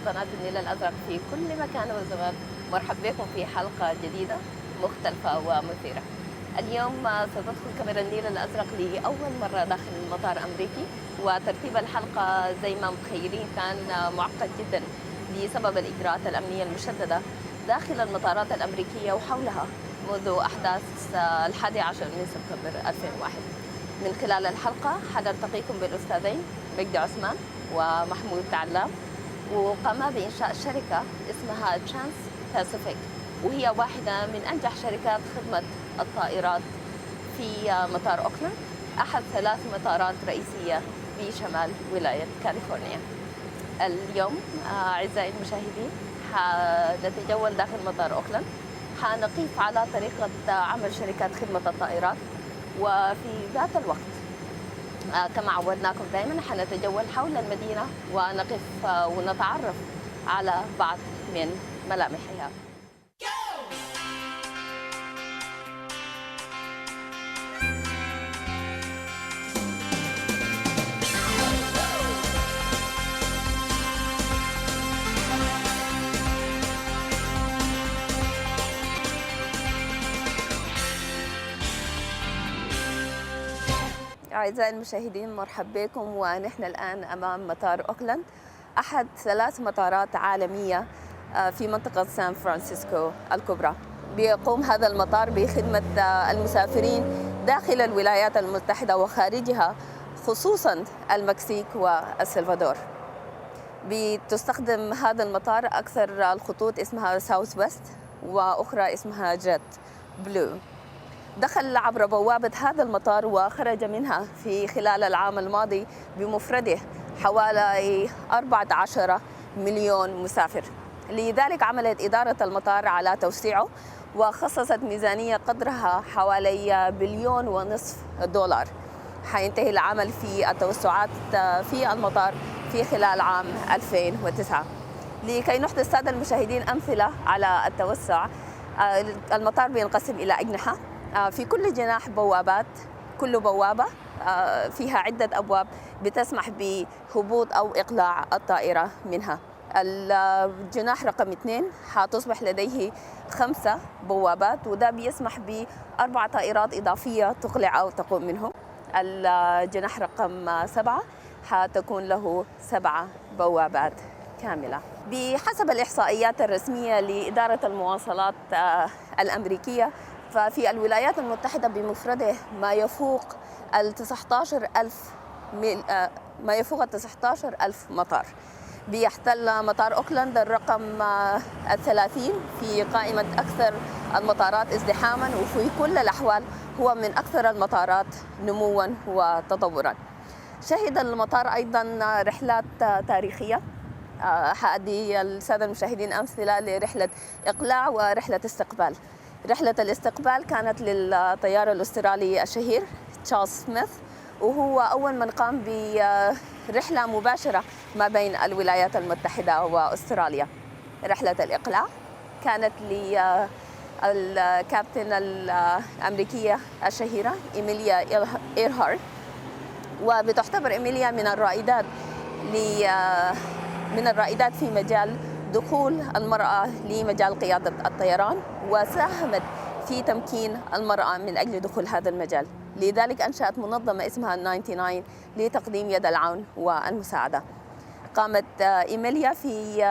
قناة النيل الأزرق في كل مكان وزمان. مرحبا بكم في حلقة جديدة مختلفة ومثيرة. اليوم ستدخل كاميرا النيل الأزرق لأول مرة داخل مطار أمريكي، وترتيب الحلقة زي ما متخيلين كان معقد جدا بسبب الإجراءات الأمنية المشددة داخل المطارات الأمريكية وحولها منذ أحداث 11 من سبتمبر 2001. من خلال الحلقة حنلتقيكم بالأستاذين مجدي عثمان ومحمود علام، وقاما بإنشاء شركة اسمها ترانس باسيفيك، وهي واحدة من أنجح شركات خدمة الطائرات في مطار أوكلاند، أحد 3 مطارات رئيسية بشمال ولاية كاليفورنيا. اليوم أعزائي المشاهدين حنتجول داخل مطار أوكلاند، حنقيف على طريقة عمل شركات خدمة الطائرات، وفي ذات الوقت كما عودناكم دائما حنتجول حول المدينة ونقف ونتعرف على بعض من ملامحها. أعزائي المشاهدين مرحبا بكم، ونحن الآن أمام مطار أوكلاند، أحد 3 مطارات عالمية في منطقة سان فرانسيسكو الكبرى. بيقوم هذا المطار بخدمة المسافرين داخل الولايات المتحدة وخارجها، خصوصا المكسيك والسلفادور. بتستخدم هذا المطار أكثر الخطوط اسمها ساوث ويست، وأخرى اسمها جيت بلو. دخل عبر بوابة هذا المطار وخرج منها في خلال العام الماضي بمفرده حوالي 14 مليون مسافر. لذلك عملت إدارة المطار على توسيعه، وخصصت ميزانية قدرها حوالي $1.5 بليون. حينتهي العمل في التوسعات في المطار في خلال عام 2009. لكي نحدث السادة المشاهدين أمثلة على التوسع، المطار بينقسم إلى أجنحة، في كل جناح بوابات، كل بوابة فيها عدة أبواب بتسمح بهبوط أو إقلاع الطائرة منها. الجناح رقم 2 حتصبح لديه 5 بوابات، وده بيسمح ب4 طائرات إضافية تقلع أو تقوم منهم. الجناح رقم 7 حتكون له 7 بوابات كاملة. بحسب الإحصائيات الرسمية لإدارة المواصلات الأمريكية، ففي الولايات المتحدة بمفرده ما يفوق 19,000 مطار. بيحتل مطار أوكلاند الرقم 30 في قائمة أكثر المطارات ازدحاما، وفي كل الأحوال هو من أكثر المطارات نموا وتطورا. شهد المطار أيضا رحلات تاريخية، حأدي السادة المشاهدين أمثلة لرحلة إقلاع ورحلة استقبال. رحلة الاستقبال كانت للطيار الأسترالي الشهير تشارلز سميث، وهو أول من قام برحلة مباشرة ما بين الولايات المتحدة وأستراليا. رحلة الإقلاع كانت للكابتن الأمريكية الشهيرة إيميليا إيرهارت، وبتعتبر إيميليا من الرائدات في مجال دخول المرأة لمجال قيادة الطيران، وساهمت في تمكين المرأة من أجل دخول هذا المجال. لذلك أنشأت منظمة اسمها 99 لتقديم يد العون والمساعدة. قامت إيميليا في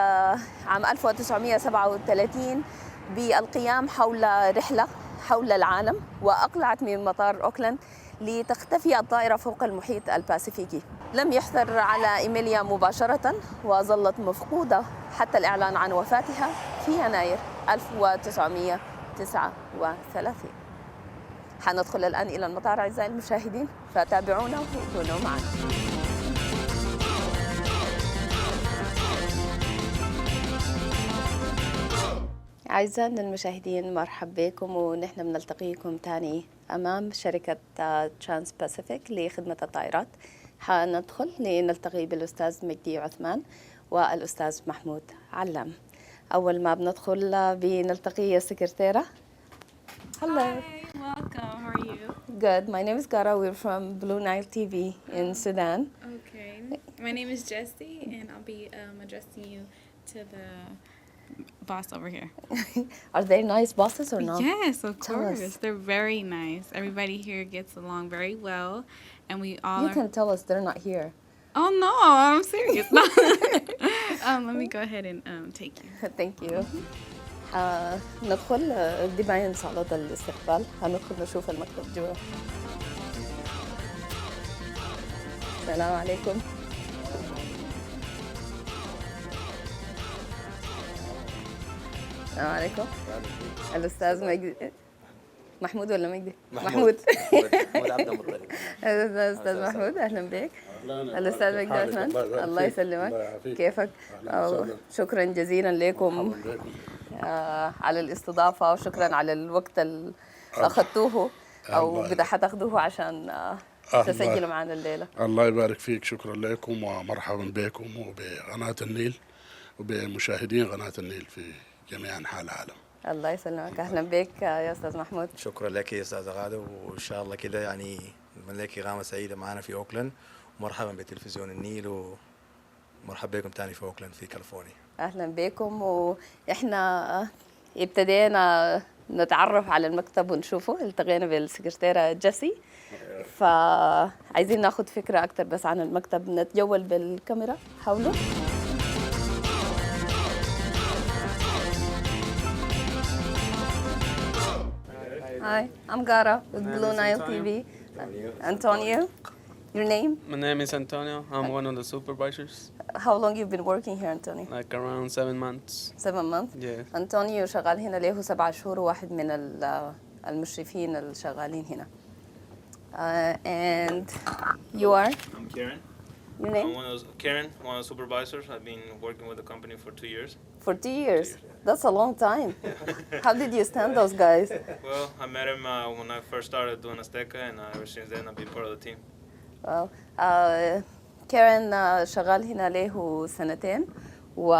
عام 1937 بالقيام حول رحلة حول العالم، وأقلعت من مطار أوكلاند لتختفي الطائرة فوق المحيط الباسيفيكي. لم يحثر على إيميليا مباشرة، وظلت مفقودة حتى الإعلان عن وفاتها في يناير 1939. حندخل الآن إلى المطار أعزائي المشاهدين، فتابعونا وكونوا معنا. أعزائنا المشاهدين مرحبا بكم، ونحن بنلتقيكم تاني أمام شركة ترانس باسيفيك لخدمة الطائرات. حندخل لنلتقي بالأستاذ مجدي عثمان والأستاذ محمود علام. أول ما بندخل بنلتقي السكرتيرة. Hello. Hi, welcome. How are you? Good. My name is Gara. We're from Blue Nile TV in Sudan. Okay. My name is Jessie, and I'll be addressing you to the boss over here. Are they nice bosses or no? Yes, of Tell us. course. They're very nice. Everybody here gets along very well, and we all You are. can tell us they're not here. Oh no, I'm serious. Let me go ahead and take you. Thank you. ندخل دي باين صالة الاستقبال. هندخل نشوف المكتب جوا. السلام عليكم. السلام عليكم. الأستاذ مجدي محمود ولا مجدي؟ محمود عبد المطلب. الأستاذ محمود أهلا بك. الأستاذ مجدي عثمان الله يسلمك. كيفك؟ شكرا جزيلا لكم على الاستضافة وشكرا على الوقت اللي أخذتوه أو بدأ حتاخذوه عشان تسجلوا معنا الليلة. الله يبارك فيك. شكرا لكم ومرحبا بكم وبقناة النيل وبمشاهدين قناة النيل في جميع أنحاء العالم. الله يسلمك. أهلا بك يا أستاذ محمود. شكرا لك يا استاذه غاده، وان شاء الله كده يعني نتمنى لك اقامه سعيده معنا في اوكلاند، ومرحبا بتلفزيون النيل، ومرحبا بكم تاني في اوكلاند في كاليفورنيا. أهلا بكم. وإحنا ابتدينا نتعرف على المكتب ونشوفه، التقينا بالسكرتيرة جيسي، فعايزين ناخد فكرة أكتر بس عن المكتب. نتجول بالكاميرا حوله. Hi, I'm Gara with Blue Nile TV. Antonio, your name? My name is Antonio. I'm one of the supervisors. How long you've been working here, Antonio? Like around 7 months. 7 months? Yeah. أنطونيو شغال هنا له 7 شهور وواحد من المشرفين الشغالين هنا. And you are? I'm Karen. Your I'm name? one of the supervisors. I've been working with the company for 2 years. For 2 years? That's a long time. How did you stand those guys? Well, I met him when I first started doing Azteca, and ever since then I've been part of the team. Well, Karen شغال هنا له 2 و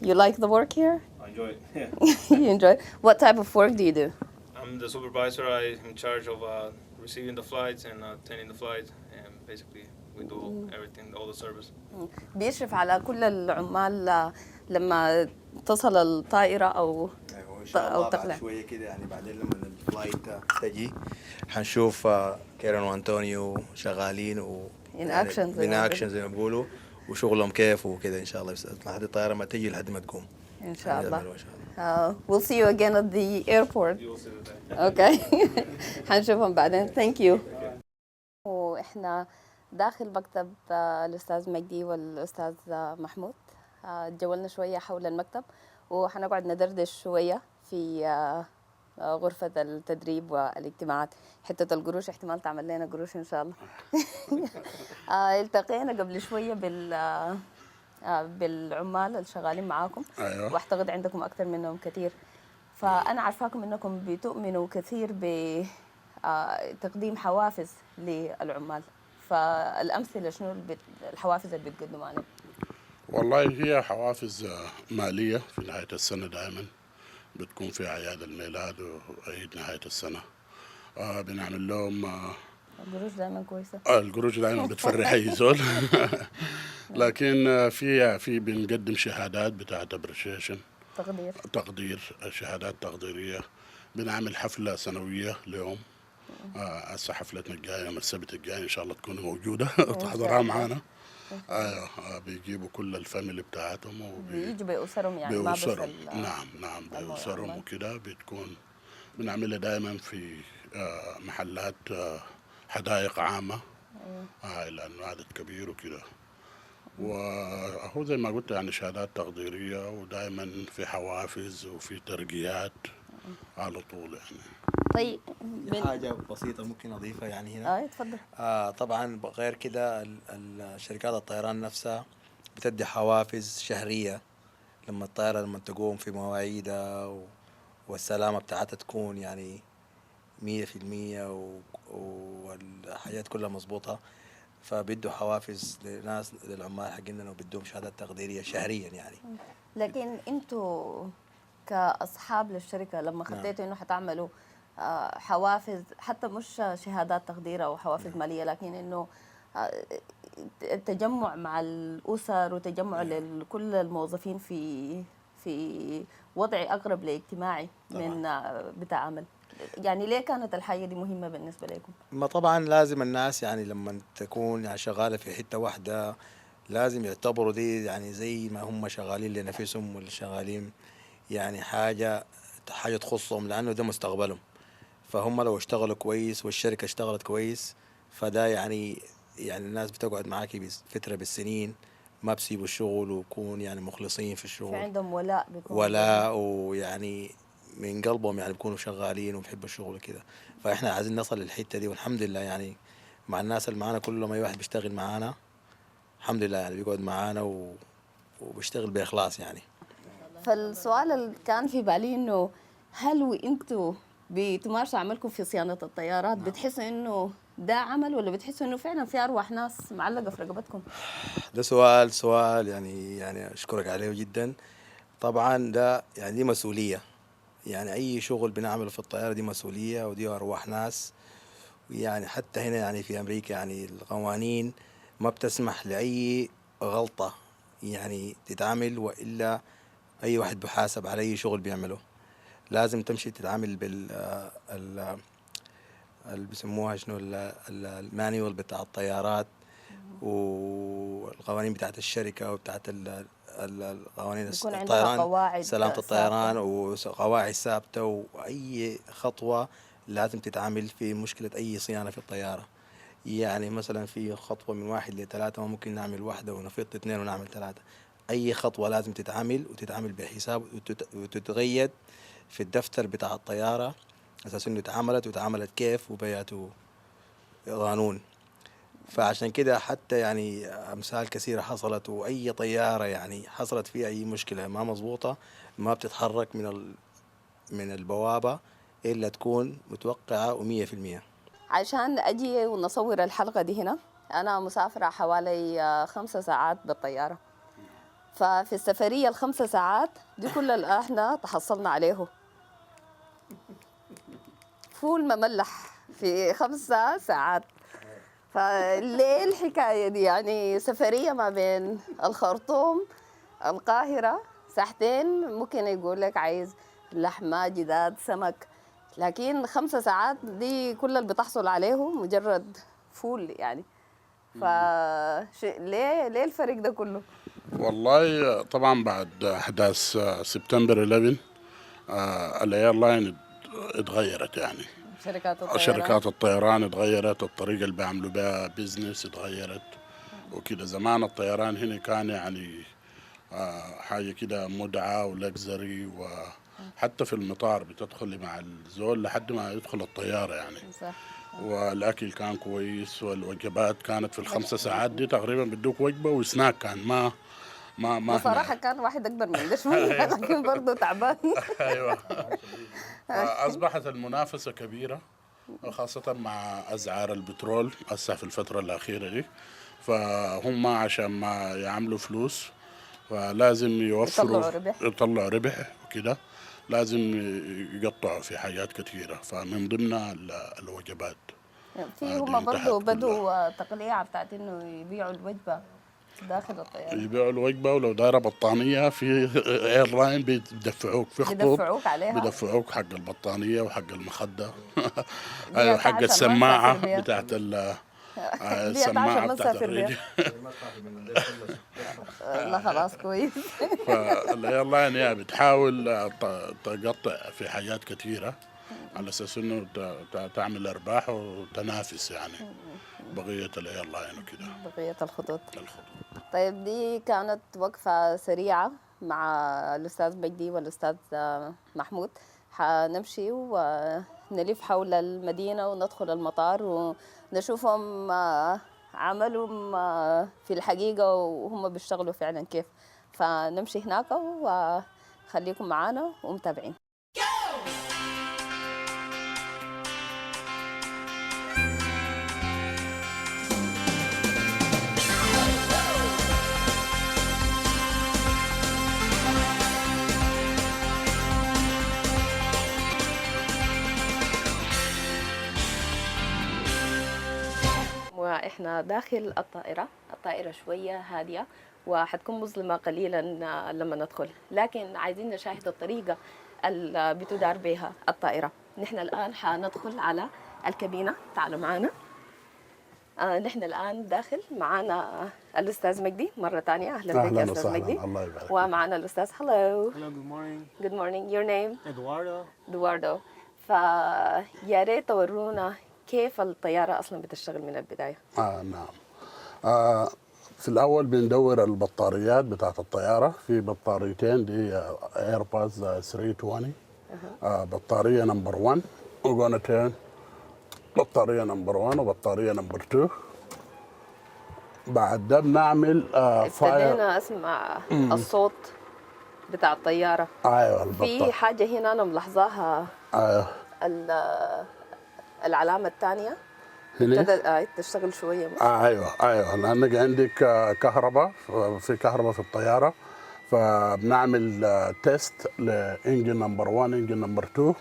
you like the work here? I enjoy it. Yeah. You enjoy it? What type of work do you do? I'm the supervisor. I'm in charge of receiving the flights and attending the flights, and basically we do everything, all the service. بيشرف على كل العمال لما تصل الطائرة أو وان شاء الله تقلع. بعد شويه كده يعني بعدين لما الفلايت تجي حنشوف كيرن وانطونيو شغالين In action زي ما اكشن زي ما بيقولوا، وشغلهم كيف وكده ان شاء الله لحد الطياره ما تجي لحد ما تقوم إن شاء الله. ان شاء الله. We'll see you again at the airport. You will see that. Okay. حنشوفهم بعدين. Thank you. وإحنا داخل مكتب الأستاذ مجدي والأستاذ محمود. تجولنا شوية حول المكتب وحنقعد ندردش شوية في غرفة التدريب والاجتماعات. حتة القروش احتمال تعمل لنا قروش إن شاء الله. التقينا قبل شوية بالعمال الشغالين معاكم. أيوة. واعتقد عندكم أكثر منهم كثير، فأنا عارفاكم إنكم بتؤمنوا كثير بتقديم حوافز للعمال، فالأمثلة شنو الحوافز اللي بتقدموا عليهم؟ والله هي حوافز مالية في نهاية السنة دائما بتكون في أعياد الميلاد وعيد نهاية السنة. بنعمل لهم القروش دائما كويسة. القروش دائما بتفرح أي زول. لكن في بنقدم شهادات بتاعت ابريشيشن، تقدير، شهادات تقديرية. بنعمل حفلة سنوية لهم. هسه حفلتنا الجاية يوم السبت الجاي إن شاء الله تكون موجودة تحضرها معانا. بيجيبوا كل الفاميلي بتاعتهم بيجوا بأسرهم يعني ما بس نعم بأسرهم وكده. بتكون بنعملها دائما في محلات حدائق عامة. لأنه عدد كبير وكده. وهو زي ما قلت يعني شهادات تقديرية، ودائما في حوافز وفي ترقيات على طول يعني. طيب حاجة بسيطة ممكن أضيفها يعني هنا. تفضل. طبعا غير كده شركات الطيران نفسها بتدي حوافز شهرية لما الطائرة لما تقوم في مواعيدها والسلامة بتاعتها تكون يعني 100% والحاجات كلها مظبوطة، فبيدوا حوافز لناس للعمال حقنا وبيدوهم شهادات تقديرية شهريا يعني. لكن انتوا كأصحاب للشركة لما خطيتوا انه حتعملوا حوافز، حتى مش شهادات تقدير او حوافز مالية، لكن انه التجمع مع الأسر وتجمع لكل الموظفين في وضع أقرب لاجتماعي من بتاع عمل. يعني ليه كانت الحاجة دي مهمة بالنسبة لكم؟ ما طبعا لازم الناس يعني لما تكون يعني شغالة في حتة واحدة لازم يعتبروا دي يعني زي ما هم شغالين لنفسهم ولا شغالين يعني حاجة تخصهم، لأنه ده مستقبلهم. فهم لو اشتغلوا كويس والشركة اشتغلت كويس فده يعني الناس بتقعد معاكي فترة بالسنين، ما بسيبوا الشغل ويكون يعني مخلصين في في الشغل، عندهم ولاء بيكون ولا ويعني من قلبهم يعني بيكونوا شغالين وبيحبوا الشغل وكده. فاحنا عايزين نصل للحتة دي، والحمد لله يعني مع الناس اللي معانا كلهم اي واحد بيشتغل معانا الحمد لله يعني بيقعد معانا وبيشتغل بإخلاص يعني. فالسؤال اللي كان في بالي انه هل وانتوا بتمارسوا عملكم في صيانة الطيارات بتحسوا انه ده عمل، ولا بتحسوا انه فعلا في ارواح ناس معلقة في رقبتكم؟ ده سؤال يعني اشكرك عليه جدا. طبعا ده يعني دي مسؤولية، يعني اي شغل بنعمله في الطيارة دي مسؤولية ودي ارواح ناس. يعني حتى هنا يعني في امريكا يعني القوانين ما بتسمح لاي غلطة يعني تتعمل، والا اي واحد بحاسب على اي شغل بيعمله. لازم تمشي تتعامل اللي بيسموها شنو المانيوال بتاع الطيارات والقوانين بتاعت الشركة وبتاعت القوانين بيكون عندها الطيران، قواعد سلامة الطيران ثابتة. وقواعد ثابتة، وأي خطوة لازم تتعامل في مشكلة أي صيانة في الطيارة. يعني مثلا في خطوة من 1 ل3 ممكن نعمل 1 ونفيض 2 ونعمل 3. أي خطوة لازم تتعامل بحساب وتتغيد في الدفتر بتاع الطيارة أساس إنه اتعملت كيف وبياته قانون. فعشان كده حتى يعني أمثال كثيرة حصلت، وأي طيارة يعني حصلت فيها أي مشكلة ما مظبوطة ما بتتحرك من البوابة إلا تكون متوقعة و100%. عشان اجي ونصور الحلقة دي هنا انا مسافرة حوالي 5 ساعات بالطيارة. ففي السفرية ال5 ساعات دي كل اللي احنا تحصلنا عليه فول مملح في 5 ساعات. فليه الحكاية دي؟ يعني سفرية ما بين الخرطوم القاهرة 2 ساعتين ممكن يقول لك عايز لحمة جداد سمك، لكن 5 ساعات دي كل اللي بتحصل عليه مجرد فول يعني. ليه الفرق ده كله؟ والله طبعا بعد أحداث سبتمبر 11 الايرلاين اتغيرت يعني. شركات الطيران اتغيرت، الطريقة اللي بيعملوا بها بيزنس اتغيرت وكده. زمان الطيران هنا كان يعني حاجة كده مدعة ولكزري، وحتى في المطار بتدخلي مع الزول لحد ما يدخل الطيارة يعني. صح. والأكل كان كويس، والوجبات كانت في ال5 ساعات دي تقريبا بدوك وجبة وسناك، كان ما بصراحة كان واحد أكبر من ده شوية لكن برضه تعبان. أيوة. أصبحت المنافسة كبيرة خاصة مع أسعار البترول هسه في الفترة الأخيرة دي، فهم عشان ما يعملوا فلوس فلازم يوفروا يطلعوا ربح وكده، لازم يقطعوا في حاجات كثيرة، فمن ضمنها الوجبات. في هم برضه بدوا تقليعة بتاعت إنه يبيعوا الوجبة داخل الطيارة، يبيعوا الوجبة، ولو دايرة بطانية في ايرلاين بيدفعوك في خطوط بيدفعوك حق البطانية وحق المخدة. ايوه حق السماعة بتاعت السماعة بتاعت الراديو. لا خلاص كويس. فالايرلاين يعني بتحاول تقطع في حاجات كثيرة على اساس انه تعمل ارباح وتنافس يعني بقية الايرلاين وكده، بقية الخطوط. طيب دي كانت وقفة سريعة مع الأستاذ مجدي والأستاذ محمود. حنمشي ونلف حول المدينة وندخل المطار ونشوفهم عملهم في الحقيقة وهم بيشتغلوا فعلا كيف. فنمشي هناك وخليكم معانا ومتابعين. نحن داخل الطائرة شوية هادية وحتكون مظلمة قليلا لما ندخل، لكن عايزين نشاهد الطريقة اللي بتدار بها الطائرة. نحن الآن حندخل على الكابينة، تعالوا معنا. نحن الآن داخل معنا الأستاذ مجدي مرة ثانية. أهلا بك يا أستاذ مجدي. الله يبارك. ومعنا الأستاذ. Hello. Hello, good morning. Good morning. Your name? Eduardo. Eduardo. فيا ريت تورونا كيف الطيارة أصلا بتشتغل من البداية. نعم. في الأول بندور البطاريات بتاعت الطيارة. في بطاريتين دي ايرباص 320. بطارية نمبر 1 وجونا تيرن، بطارية نمبر 1 وبطارية نمبر 2. بعد ده بنعمل فاير. ابتدينا أسمع الصوت بتاع الطيارة. ايوه في حاجة هنا أنا ملاحظاها. ايوه العلامة الثانية هنا ابتدت تشتغل شوية. ايوه لانك عندك كهرباء، في كهرباء في الطياره، فبنعمل تيست لانجن نمبر 1 انجن نمبر 2،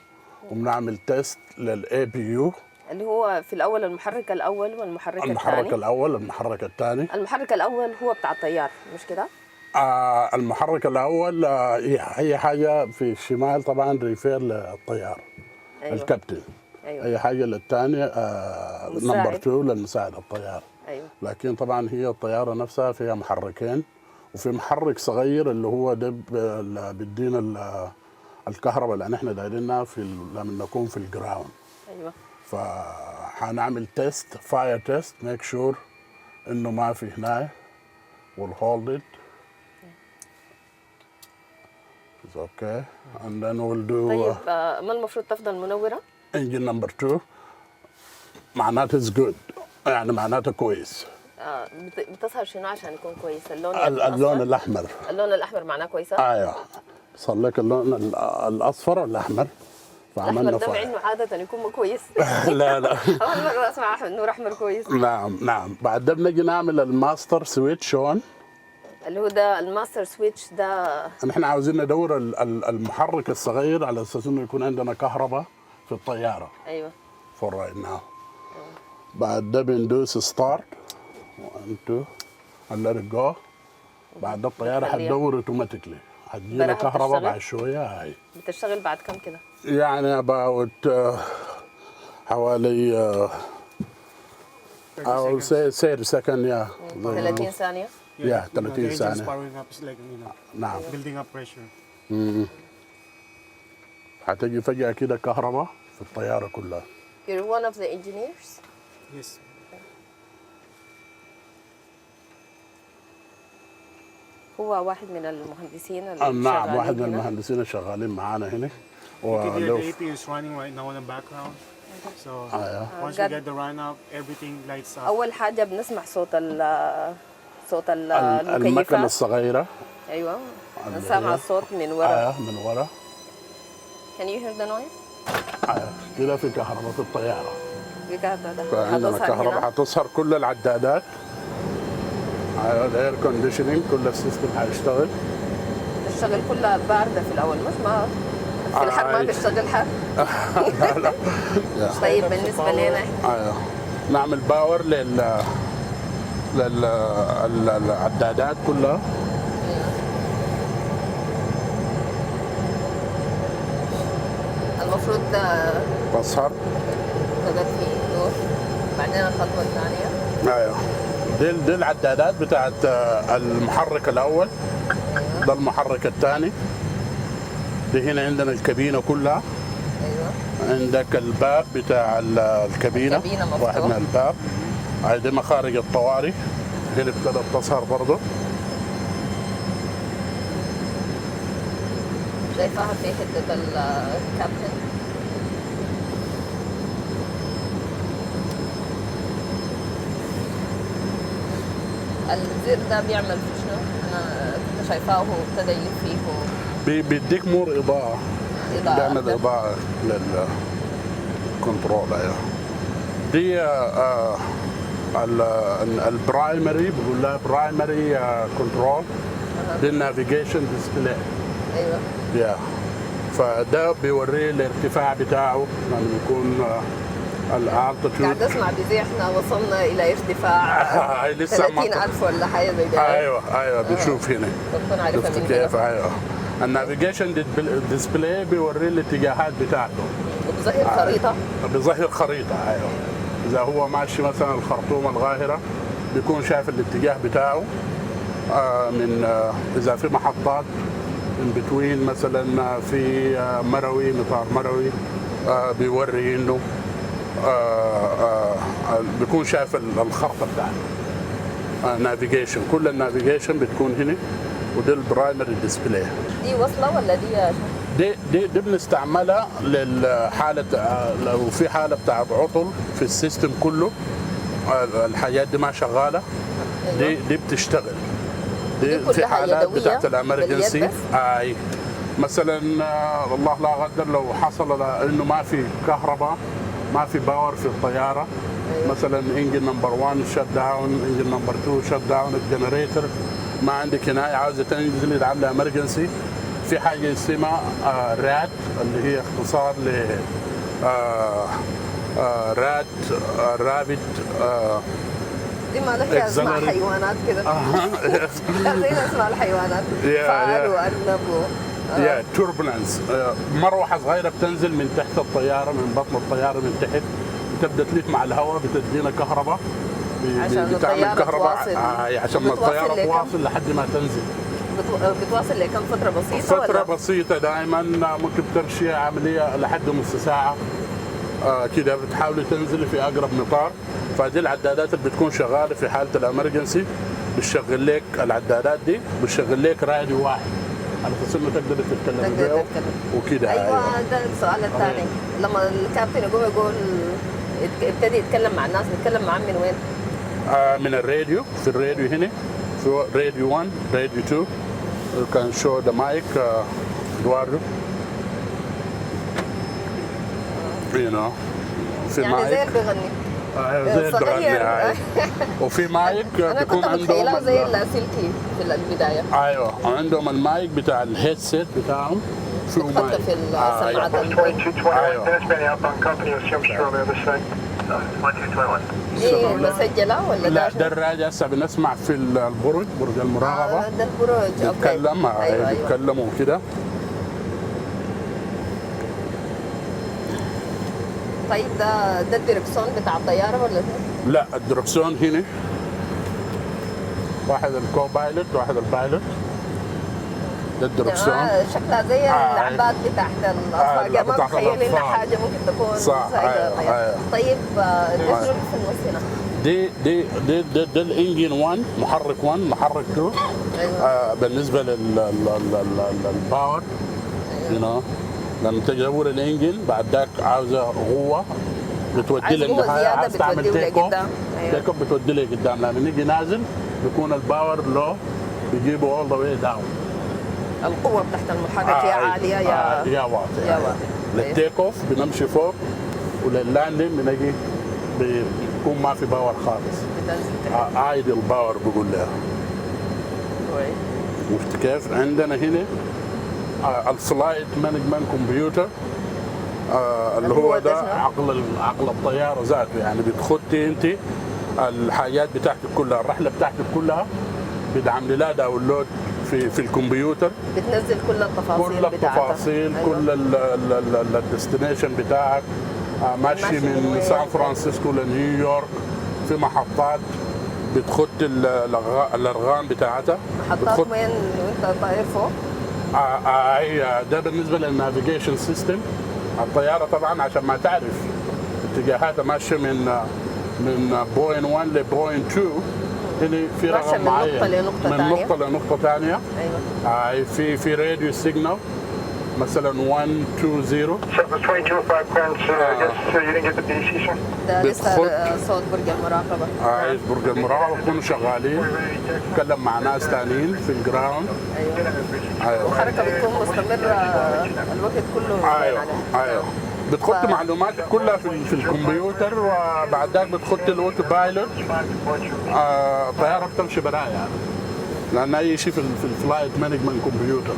وبنعمل تيست للاي بي يو اللي هو في الأول المحرك الأول والمحرك المحرك الاول والمحرك الثاني. المحرك الأول هو بتاع الطيار مش كده؟ المحرك الاول هي حاجه في الشمال طبعا ريفير للطيار. أيوة. الكابتن. أيوة. اي حاجه للثانيه نمبر 2 للمساعد الطيار. أيوة. لكن طبعا هي الطياره نفسها فيها محركين، وفي محرك صغير اللي هو ده بيدينا الكهرباء اللي احنا دايرينها لما نكون في الجراوند. أيوة. فهنعمل تيست، فاير تيست، ميك شور انه ما في هنا. we'll hold it. It's okay. And then we'll do طيب ما المفروض تفضل منورة؟ engine number 2 معناته is good، يعني معناته كويس. بتظهر شنو عشان يكون كويس؟ اللون الأحمر. اللون الأحمر معناه كويسة؟ ايوه صار لك اللون الأصفر والأحمر. الأحمر ده مع إنه عادة يكون مو كويس. لا أول مرة أسمع نور أحمر كويس. نعم. بعد ده بنجي نعمل الماستر سويتش اون، اللي هو ده الماستر سويتش ده. نحن عاوزين ندور المحرك الصغير على اساس انه يكون عندنا كهرباء في الطياره. ايوه. فور رايت ناو. بعد ده بندوس ستارت 1 2 and let it go. بعد ده الطياره حتدور اوتوماتيكلي، حتجينا كهرباء بعد شويه. هاي بتشتغل بعد كم كده؟ يعني about حوالي I will say 30 second. 30 ثانية. 30 ثانية. نعم. Building up pressure. هتجي فجأة كده كهرباء في الطيارة كلها. You're one of the engineers? Yes. هو واحد من المهندسين اللي نعم، واحد من هنا. المهندسين الشغالين معانا هنا. You can hear the AP is running right now in the background. So once we get the run up, everything lights up. أول حاجة بنسمع صوت المكنة المكيفات. الصغيرة. أيوة. نسمع الصوت من ورا. من ورا. Can you hear the noise؟ كده في كهرباء في الطيارة. في كهرباء. فعندنا كهرباء حتصهر كل العدادات. الاير كونديشنينج كل السيستم حيشتغل. تشتغل كلها باردة في الأول مش ما في الحر ما بيشتغل حر. لا. طيب بالنسبة لنا نعمل باور للعدادات كلها. المفروض تصهر. بدأت في دور بعدين الخطوة الثانية. ايوه دي العدادات بتاعت المحرك الاول. ده المحرك الثاني. دي هنا عندنا الكابينه كلها. ايوه. عندك الباب بتاع الكابينه واحد من الباب. هاي دي مخارج الطوارئ هي اللي ابتدت تظهر برضه. شايفاها في حته الكابتن. الزر ده بيعمل في شنو؟ انا كنت شايفاه وهو ابتدى يلف فيه. بيديك نور اضاءه. بيعمل اضاءه للكنترول. ايوه دي البرايمري بقول لها برايمري كنترول. دي النافيجيشن ديسبلاي. ايوه. فده بيوريه الارتفاع بتاعه لما يكون الالتيتيود. قاعد اسمع بزي احنا وصلنا الى ارتفاع لسه ما 30,000 ولا حاجه زي كده. ايوه بشوف هنا. بكون عارفها شفت من كيف؟ هنا. ايوه. النافيجيشن ديسبلاي بيوري الاتجاهات بتاعته. وبظهر خريطه. بظهر خريطه ايوه. اذا هو ماشي مثلا الخرطوم القاهره بيكون شايف الاتجاه بتاعه. من اذا في محطات من بتوين مثلا في مروي مطار مروي بيوري انه بيكون شايف الخرطه بتاعته. نافيجيشن كل النافيجيشن بتكون هنا وده البرايمري ديسبلاي. دي وصله ولا دي دي بنستعملها للحاله لو في حاله بتاعت عطل في السيستم كله الحاجات دي ما شغاله. دي بتشتغل. دي في كلها حالات يدوية بتاعت الامرجنسي. باليد اي مثلا الله لا قدر لو حصل انه ما في كهرباء ما في باور في الطياره. مثلا انجن نمبر 1 شت داون، انجن نمبر 2 شت داون، الجنريتور ما عندك كنايه عاوزه تنزل عامله امرجنسي. في حاجه اسمها رات اللي هي اختصار ل رات رابت. دي ما لها اسماء حيوانات كده. زي اسماء الحيوانات. فار وارنب يا توربulence. مروحه صغيره بتنزل من تحت الطياره من بطن الطياره من تحت بتبدا تلف مع الهواء بتدينا كهرباء. عشان الطياره تواصل. عشان الطياره تواصل لحد ما تنزل. بتواصل لكم فتره بسيطه ولا؟ فتره بسيطه دائما ممكن تمشي عمليه لحد نص ساعه كده. بتحاولي تنزلي في اقرب مطار. فدي العدادات اللي بتكون شغاله في حاله الامرجنسي بتشغل لك العدادات دي بتشغل لك راديو واحد على اساس انه تقدر تتكلم بيه وكده. ايوه ده السؤال الثاني. لما الكابتن يقول ابتدي يتكلم مع الناس بيتكلم معهم من وين؟ من الراديو. في الراديو هنا في راديو 1 راديو 2. You can show the mic Eduardo. You know في يعني مايك. زي اللي بيغني. زي البغني. وفي مايك بيكون عندهم زي اللاسلكي في البدايه. ايوه عندهم المايك بتاع الهيدسيت بتاعهم فيه مايك في السماعات. دي مسجله ولا لا ده الراجع هسه بنسمع في البرج برج المراقبه. ده البرج. بيتكلم بيتكلموا كده. طيب ده الدركسون بتاع الطياره ولا ده؟ لا الدركسون هنا واحد الكو بايلوت واحد البايلوت. ده الدركسون شكلها زي اللعبات بتاعت الاطفال. ما بتخيل انها حاجه ممكن تكون صح. طيب ايش في النص هنا؟ ده الانجن 1 محرك 1 محرك 2. ايوه. بالنسبه للباور لما تجي اول الانجن بعد ذاك عاوزه قوه بتودي للنهايه. عاوز تعمل تيك اوف. تيك اوف بتودي لي قدام. لما نيجي نازل بيكون الباور لو بيجيبه اول ذا واي داون. القوه بتاعت المحرك يا عاليه يا واطيه. للتيك اوف بنمشي فوق ولللاندنج بنجي بيكون ما في باور خالص. عايد الباور بقول لها. شفت كيف؟ عندنا هنا الفلايت مانجمنت كمبيوتر اللي هو ده عقل الطياره ذاته. يعني بتخطي انت الحاجات بتاعتك كلها الرحله بتاعتك كلها بدعم لها داونلود في الكمبيوتر. بتنزل كل التفاصيل كل الديستنيشن بتاعك. ماشي من سان فرانسيسكو لنيويورك في محطات بتخط الارقام بتاعتها. محطات وين وانت طاير فوق؟ ده بالنسبه للنافيجيشن سيستم. الطياره طبعا عشان ما تعرف اتجاهاتها ماشيه من بوينت 1 لبوينت 2. هنا في رقم معين من نقطه لنقطه ثانيه. ايوه. في راديو سيجنال مثلا 120. ده لسه صوت برج المراقبه. برج المراقبه بيكونوا شغالين تتكلم مع ناس ثانيين في الجراوند. ايوه. الحركه بتكون مستمره الوقت كله. ايوه بتخط معلومات كلها في الكمبيوتر. وبعد ذاك بتخط الاوتو بايلوت. الطياره بتمشي براها يعني لان اي شيء في الفلايت مانجمنت كمبيوتر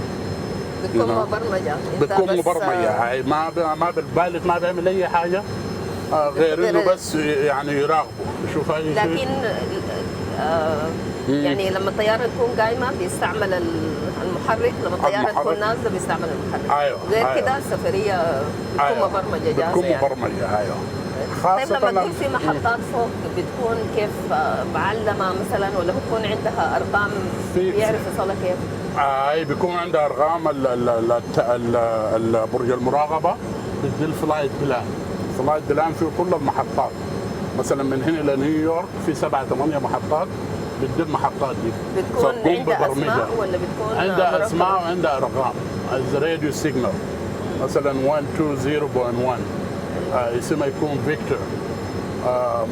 بتكون مبرمجه. بتكون مبرمجه. ما بالبايلوت ما بيعمل اي حاجه غير انه بس يعني يراقبوا يشوف اي شيء. لكن يعني لما الطياره تكون قايمه بيستعمل المحرك، لما الطياره تكون نازله بيستعمل المحرك. ايوه غير كده السفريه بتكون مبرمجه جاهزه بتكون يعني. مبرمجه ايوه. طيب لما تكون في محطات فوق بتكون كيف معلمه مثلا، ولا بتكون عندها ارقام بيعرف يوصلها كيف؟ بيكون عندها ارقام برج المراقبه بتدي الفلايت بلان. الفلايت بلان فيه كل المحطات، مثلا من هنا لنيويورك في 7-8 محطات بتدي المحطات دي. بتكون عندها اسماء ولا بتكون عندها اسماء وعندها ارقام. الراديو سيجنال مثلا 120.1 اسمها يكون فيكتور،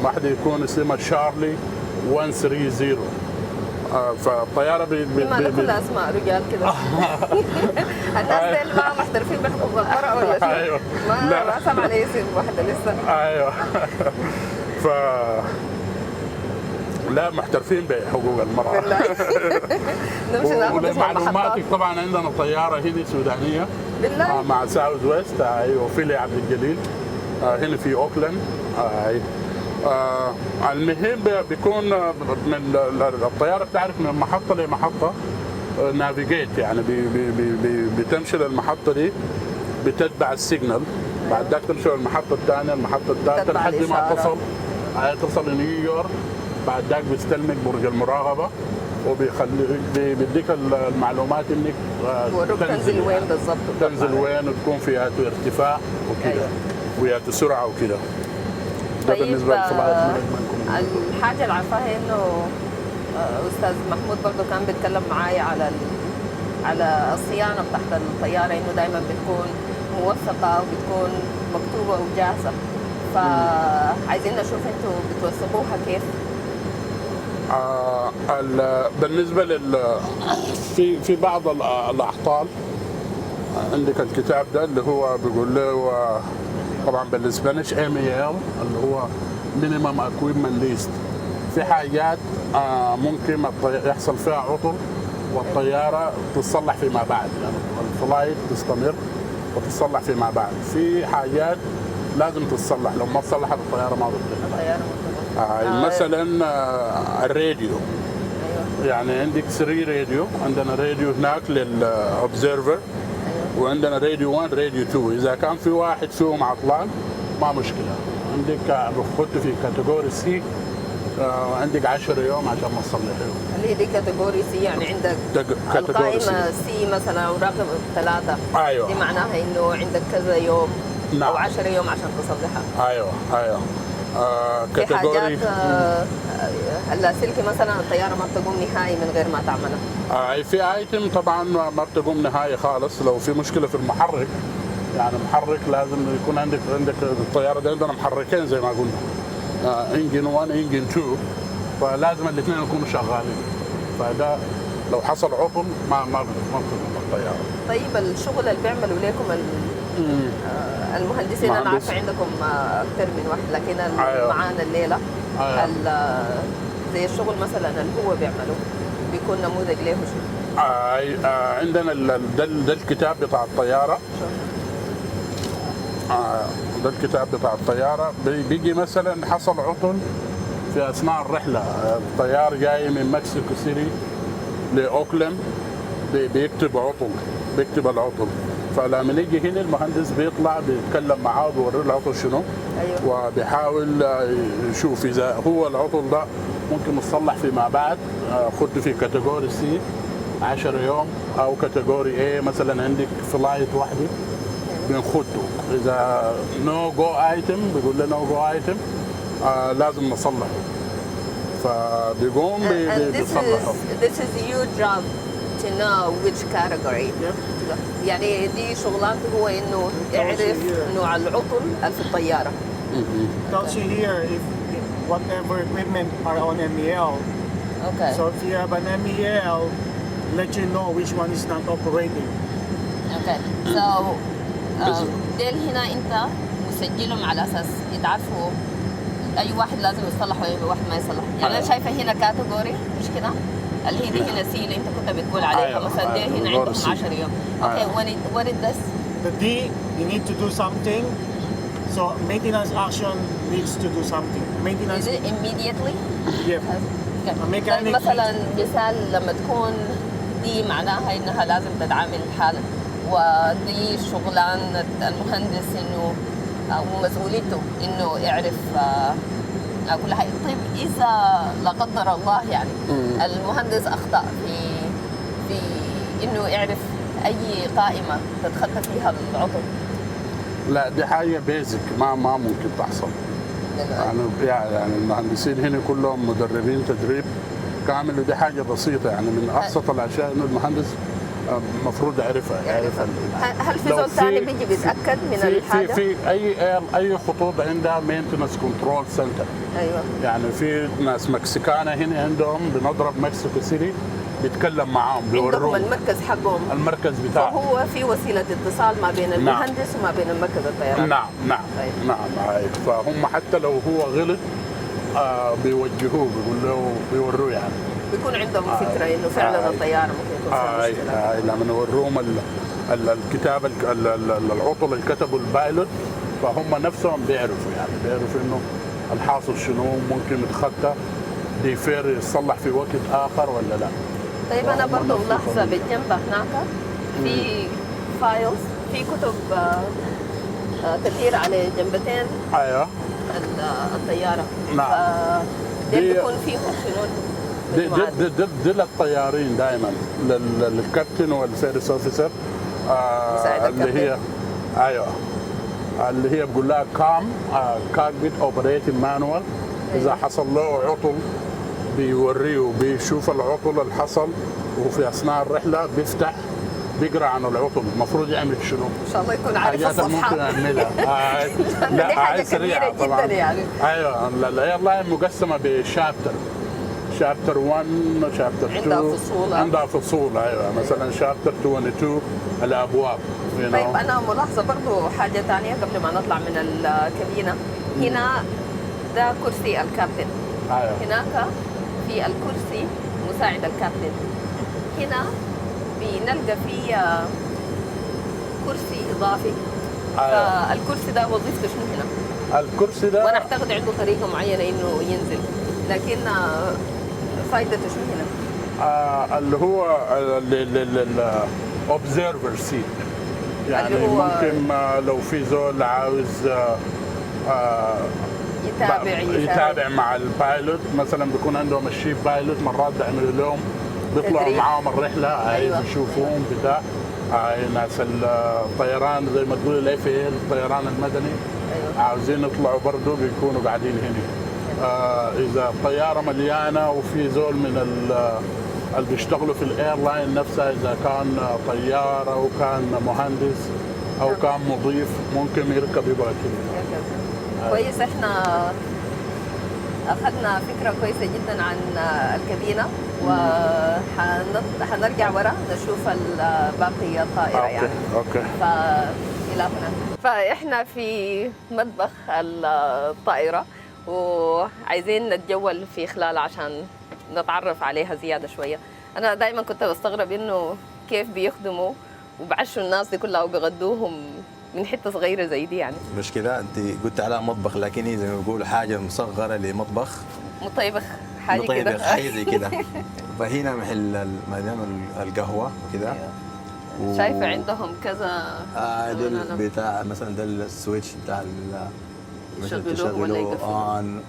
واحده يكون اسمها شارلي 130. فالطياره ما كلها اسماء رجال كده. الناس دي ما محترفين بحقوق المرأة ولا شيء؟ ايوه ما سمع لي اسم واحده لسه. ايوه ف لا محترفين بحقوق المرأة. نمشي ناخذ اسم المحطات. ولمعلوماتك طبعا عندنا طيارة هنا سودانية بالله مع ساوث ويست وفيلي عبد الجليل هنا في اوكلاند. المهم بيكون من الطيارة بتعرف من محطة لمحطة نافيجيت، يعني بتمشي للمحطة دي بتتبع السيجنال، بعد ذاك تمشي للمحطة الثانية المحطة الثالثة لحد ما تصل لنيويورك. بعد ذاك بيستلمك برج المراقبة بيديك المعلومات انك تنزل وين بالضبط، تنزل وين وتكون في ارتفاع وكذا ويا سرعة وكذا. ده بالنسبة للفلايت الحاجة اللي عارفاها انه استاذ محمود برضه كان بيتكلم معايا على الصيانة تحت الطيارة، انه دائما بتكون موثقة وبتكون مكتوبة وجاهزة، فعايزين نشوف انتوا بتوثقوها كيف. بالنسبة في بعض الأعطال عندك الكتاب ده اللي هو بيقول له طبعا بالاسبانيش MAL اللي هو مينيمم اكويبمنت ليست. في حاجات ممكن يحصل فيها عطل والطياره تصلح فيما بعد، يعني الفلايت تستمر وتصلح فيما بعد. في حاجات لازم تتصلح، لو ما تصلحت الطياره ما بتطلع. مثلا الراديو، يعني عندك 3 راديو، عندنا راديو هناك للأوبزرفر وعندنا راديو 1 راديو 2. اذا كان في واحد فيهم عطلان ما مشكله، عندك بخط في كاتيجوري سي عندك 10 يوم عشان ما تصلحيه. اللي هي دي كاتيجوري سي، يعني عندك القائمه سي مثلا او رقم 3. ايوه دي معناها انه عندك كذا يوم. نعم. او 10 يوم عشان تصلحها. ايوه في حاجات اللاسلكي مثلا الطياره ما بتقوم نهائي من غير ما تعملها. في ايتم طبعا ما بتقوم نهائي خالص. لو في مشكله في المحرك، يعني محرك لازم يكون عندك الطياره دي عندنا محركين زي ما قلنا، انجن 1 انجن 2، فلازم الاثنين يكونوا شغالين. فده لو حصل عطل ما بتقوم الطياره. طيب الشغل اللي بيعملوا لكم المهندسين، انا عارفه عندكم اكثر من واحد، لكن معانا الليله زي الشغل مثلا اللي هو بيعمله بيكون نموذج له شو؟ عندنا ده الكتاب بتاع الطياره. ده الكتاب بتاع الطياره. بيجي مثلا حصل عطل في اثناء الرحله، الطيار جاي من مكسيكو سيتي لاوكلاند، بيكتب عطل، بيكتب العطل. فلما يجي هنا المهندس بيطلع بيتكلم معاه وبيوريه العطل شنو. أيوه. وبيحاول يشوف اذا هو العطل ده ممكن يتصلح فيما بعد. خد في كاتيجوري سي 10 يوم، او كاتيجوري اي مثلا عندك فلايت واحده بنخده. اذا نو جو ايتم بيقول لنا نو جو ايتم لازم نصلحه، فبيقوم بيصلحه. This is your job to know which category. يعني دي شغلانته هو انه يعرف نوع العطل في الطياره. Tells you here if whatever equipment are on MEL. Okay. So if you have an MEL, let you know which one is not operating. Okay. So ديل هنا انت مسجلهم على اساس يتعرفوا اي واحد لازم يصلح واي واحد ما يصلح. يعني انا شايفه هنا كاتيجوري مش كده؟ اللي هي دي هنا سي اللي انت كنت بتقول عليها. مثلا دي هنا عندهم 10 يوم. اوكي what is this؟ The D, you need to do something So maintenance action needs to do something. Maintenance. Is it immediately؟ Yeah. طيب mechanic مثلا مثال لما تكون دي معناها انها لازم تتعامل حالا، ودي شغلانة المهندس انه ومسؤوليته انه يعرف كل حاجة. طيب اذا لا قدر الله يعني المهندس اخطأ في انه يعرف اي قائمة تتخطى فيها العطل، لا دي حاجه بيزك ما ممكن تحصل. يعني المهندسين هنا كلهم مدربين تدريب كامل، ودي حاجه بسيطه يعني من ابسط الاشياء انه المهندس المفروض يعرفها. هل في زول ثاني بيجي بيتاكد من الحاجه؟ في اي خطوط عندها مينتنس كنترول سنتر. ايوه يعني في ناس مكسيكانه هنا عندهم بنضرب مكسيكو سيتي بيتكلم معاهم عندهم بيوروهم المركز حقهم، المركز بتاعهم. فهو في وسيله اتصال ما بين المهندس وما بين المركز الطيران. نعم طيب. نعم. فهم حتى لو هو غلط بيوجهوه بيوروه يعني. بيكون عندهم فكره انه فعلا الطياره ممكن يكون فيها مشكله. لما نوروهم الكتاب العطل اللي كتبوا البايلوت، فهم نفسهم بيعرفوا انه الحاصل شنو، ممكن يتخطى ديفير يصلح في وقت اخر ولا لا. طيب انا برضه ملاحظه بالجنب هناك في فايلز، في كتب كثير على جنبتين ايوه الطياره. نعم. دي بيكون فيهم شنو؟ دي للطيارين دائما، للكابتن والسيرفيس اوفيسر اللي هي ايوه اللي هي بقول لها كاكبيت اوبريتنج مانوال. اذا حصل له عطل بيوريه وبيشوف العطل اللي حصل، وفي اثناء الرحله بيفتح بيقرا عن العطل المفروض يعمل شنو. ان شاء الله يكون عارف حاجات الصفحات. ممكن يعملها. لا دي حاجه كبيره جدا يعني. ايوه والله مقسمه بشابتر، شابتر 1 شابتر 2 عندها فصول. ايوه مثلا شابتر 22 الابواب. طيب انا ملاحظه برضو حاجه ثانيه قبل ما نطلع من الكابينه. هنا ده كرسي الكابتن. ايوه هناك في الكرسي مساعد الكابتن. هنا بنلقى فيه كرسي اضافي. أيوة. فالكرسي ده وظيفته شنو هنا؟ الكرسي ده وانا اعتقد عنده طريقه معينه انه ينزل، لكن فائدته شنو هنا؟ اللي هو الاوبزرفر سيت، يعني ممكن لو في زول عاوز يتابع مع البايلوت، مثلا بيكون عندهم الشيف بايلوت مرات بيعملوا لهم بيطلعوا معاهم الرحله. أيوة. بيشوفوهم بتاع ناس الطيران زي ما تقول الاف اي الطيران المدني. أيوة. عاوزين يطلعوا برضه بيكونوا قاعدين هنا. اذا الطياره مليانه وفي زول من اللي بيشتغلوا في الايرلاين نفسها، اذا كان طيار او كان مهندس او كان مضيف، ممكن يركب يبغى كده. كويس. احنا اخذنا فكره كويسه جدا عن الكابينه، وحنرجع ورا نشوف باقي الطائره. يعني اوكي فالى هنا. فاحنا في مطبخ الطائره وعايزين نتجول في خلالها عشان نتعرف عليها زياده شويه. انا دائما كنت بستغرب انه كيف بيخدموا وبعشوا الناس دي كلها وبيغدوهم من حته صغيره زي دي. يعني مش كده، انت قلت عليها مطبخ لكن هي زي ما بيقولوا حاجه مصغره لمطبخ، مطيبخ حاجه كده. حاجه زي كده. فهنا محل مدام القهوه وكده. شايفه عندهم كذا ده بتاع مثلا ده السويتش بتاع تشغلوه اون،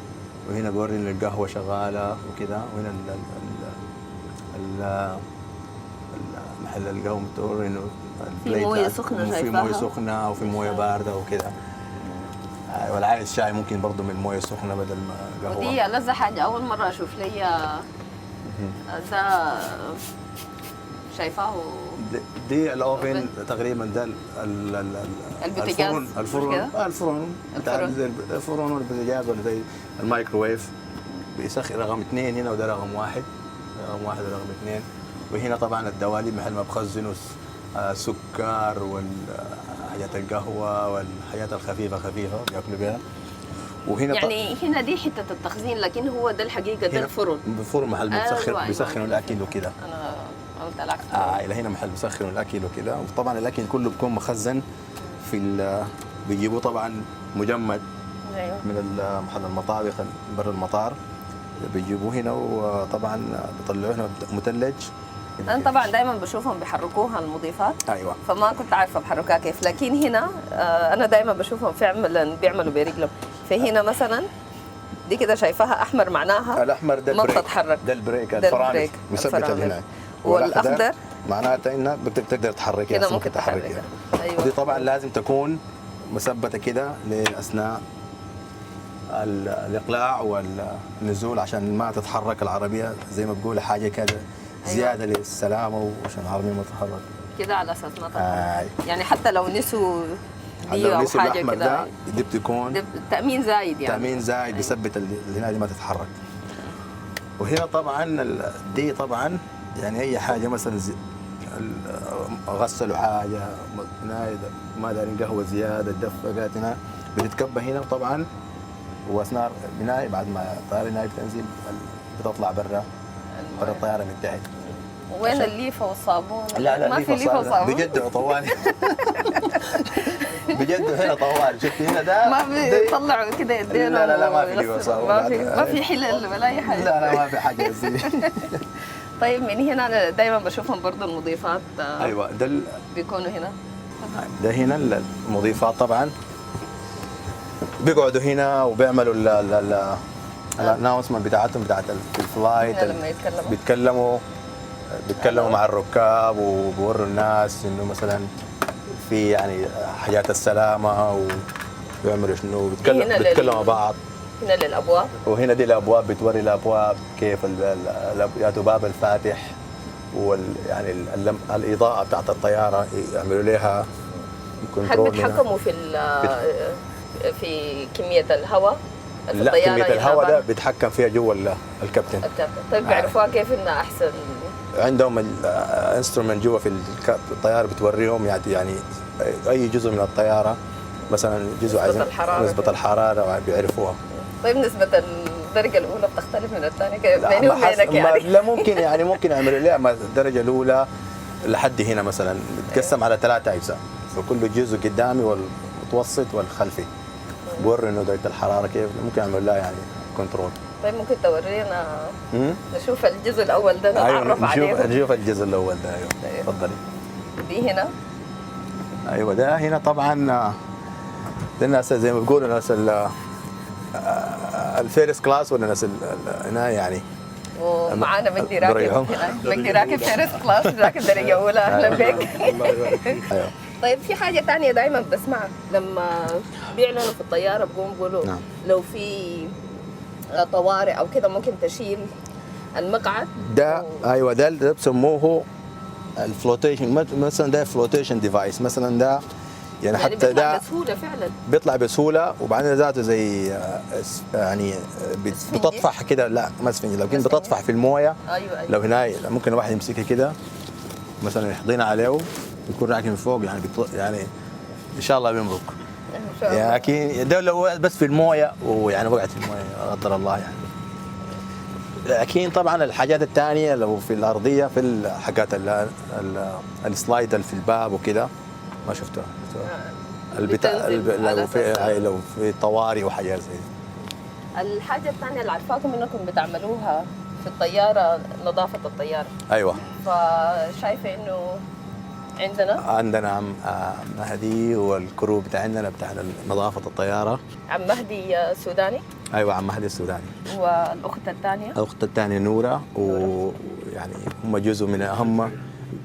وهنا بوري ان القهوه شغاله وكده، وهنا محل القهوه بتوري انه في مويه سخنه، في مويه سخنه وفي مويه بارده وكده. ولا عايز شاي ممكن برضه من المويه السخنه بدل ما قهوه. ودي ألذ حاجه اول مره اشوف لي ده شايفاه. دي الاوفن تقريبا، ده البوتاجاز. الفرن والبوتاجاز ولا زي الميكروويف بيسخن رقم 2 هنا، وده رقم 1 ورقم 2. وهنا طبعا الدواليب محل ما بخزنوا سكر والحاجات القهوه والحاجات الخفيفه بياكلوا بها. وهنا يعني هنا دي حته التخزين، لكن هو ده الحقيقه ده الفرن. الفرن محل بيسخنوا الاكل وكده. انا قلت العكس. الى هنا محل بيسخنوا الاكل وكده. وطبعا الاكل كله بيكون مخزن في بيجيبوه طبعا مجمد ايوه. من محل المطابخ برا المطار، بيجيبوه هنا وطبعا بيطلعوه هنا مثلج. انا طبعا دائما بشوفهم بيحركوها المضيفات، ايوه فما كنت عارفه بحركها كيف، لكن هنا انا دائما بشوفهم فعلا بيعملوا برجلهم. فهنا مثلا دي كده شايفاها احمر معناها الاحمر ده ما البريك، بتتحرك. ده البريك ده الفرامل البريك، مثبته الفرامل. هنا. والاخضر معناته انها تقدر تحركها، كده ممكن ممكن تحركها. تحركها. ايوه. دي طبعا لازم تكون مثبته كده لاثناء الاقلاع والنزول عشان ما تتحرك العربيه، زي ما بقول حاجه كده زياده للسلامه وعشان العربيه ما تتحرك. كده على اساس ما تتحرك. يعني حتى لو نسوا دي لو او نسوا حاجه الاحمر كده، ده دي بتكون ده تامين زايد يعني. تامين زايد بيثبت اللي هنا دي ما تتحرك. وهنا طبعا دي طبعا يعني اي حاجه مثلا غسلوا حاجه ما دارين قهوه زياده الدفقات هنا بتتكبى هنا طبعا، واثناء البناء بعد ما الطياره النهائيه بتنزل بتطلع برا الطياره من تحت. وين الليفه والصابون؟ لا ما في ليفه وصابون بجد طوال بجد هنا طوال. شفت هنا ده ما بيطلعوا كده يدينهم. لا ما في ليفه وصابون، ما في حلل ولا اي حاجه. لا ما في حاجه زي طيب من هنا انا دائما بشوفهم برضه المضيفات ايوه بيكونوا هنا. ده هنا المضيفات طبعا بيقعدوا هنا وبيعملوا الاناونسمنت بتاعتهم بتاعت الفلايت. لما بيتكلموا مع الركاب وبوروا الناس انه مثلا في يعني حاجات السلامه وبيعملوا شنو، بيتكلموا مع بعض. هنا للابواب، وهنا دي الابواب بتوري الابواب كيف باب الفاتح يعني الاضاءه بتاعت الطياره يعملوا لها هل كنترول. بيتحكموا في كميه الهواء في لا الطياره؟ كميه الهواء ده بيتحكم فيها جوا الكابتن. طيب بيعرفوها كيف انها احسن؟ عندهم الانسترومنت جوا في الطياره بتوريهم يعني اي جزء من الطياره مثلا جزء عايزين نسبه الحراره بيعرفوها. طيب نسبه الدرجه الاولى بتختلف من الثانيه كيف بيني وبينك يعني؟ لا ممكن يعملوا لها الدرجه الاولى لحد هنا مثلا بتقسم على 3 اجزاء، فكل جزء قدامي والمتوسط والخلفي بوري انه درجه الحراره كيف، ممكن يعملوا لها يعني كنترول. طيب ممكن تورينا نشوف الجزء الاول ده نتعرف عليه. نشوف الجزء الاول ده. ايوه تفضلي. دي هنا ايوه ده هنا طبعا ده الناس زي ما بيقولوا ناس الفيرست كلاس ولا ناس هنا يعني. ومعانا مجدي راكب هنا، مجدي راكب فيرست كلاس، راكب درجه اولى. اهلا بك. الله يبارك. ايوه. طيب في حاجه ثانيه دائما بسمعها لما بيعلنوا في الطياره بيقولوا نعم. لو في طوارئ او كده ممكن تشيل المقعد ده ايوه ده بسموه الفلوتيشن، مثلا ده فلوتيشن ديفايس مثلا ده يعني حتى بيطلع ده بسهوله فعلا، بيطلع بسهوله وبعدين ذاته زي يعني بتطفح كده. لا ما اسفنجي، لكن بتطفح في المويه. ايوه لو هنا ممكن الواحد يمسكها كده مثلا يحضينا عليه يكون راكب من فوق يعني ان شاء الله بيمرق. يعني اكيد ده لو بس في المويه ويعني وقعت في المويه لا قدر الله يعني. لكن طبعا الحاجات الثانيه لو في الارضيه في الحاجات السلايد اللي في الباب وكده ما شفتوها. لو في طوارئ وحاجات زي دي. الحاجه الثانيه اللي عارفاكم انكم بتعملوها في الطياره نظافه الطياره. ايوه. فشايفه انه عندنا عم مهدي والكرو بتاعنا بتاع نظافه الطياره. عم مهدي سوداني. ايوه عم مهدي السوداني. والاخت الثانيه؟ الاخت الثانيه نوره، ويعني هم جزء من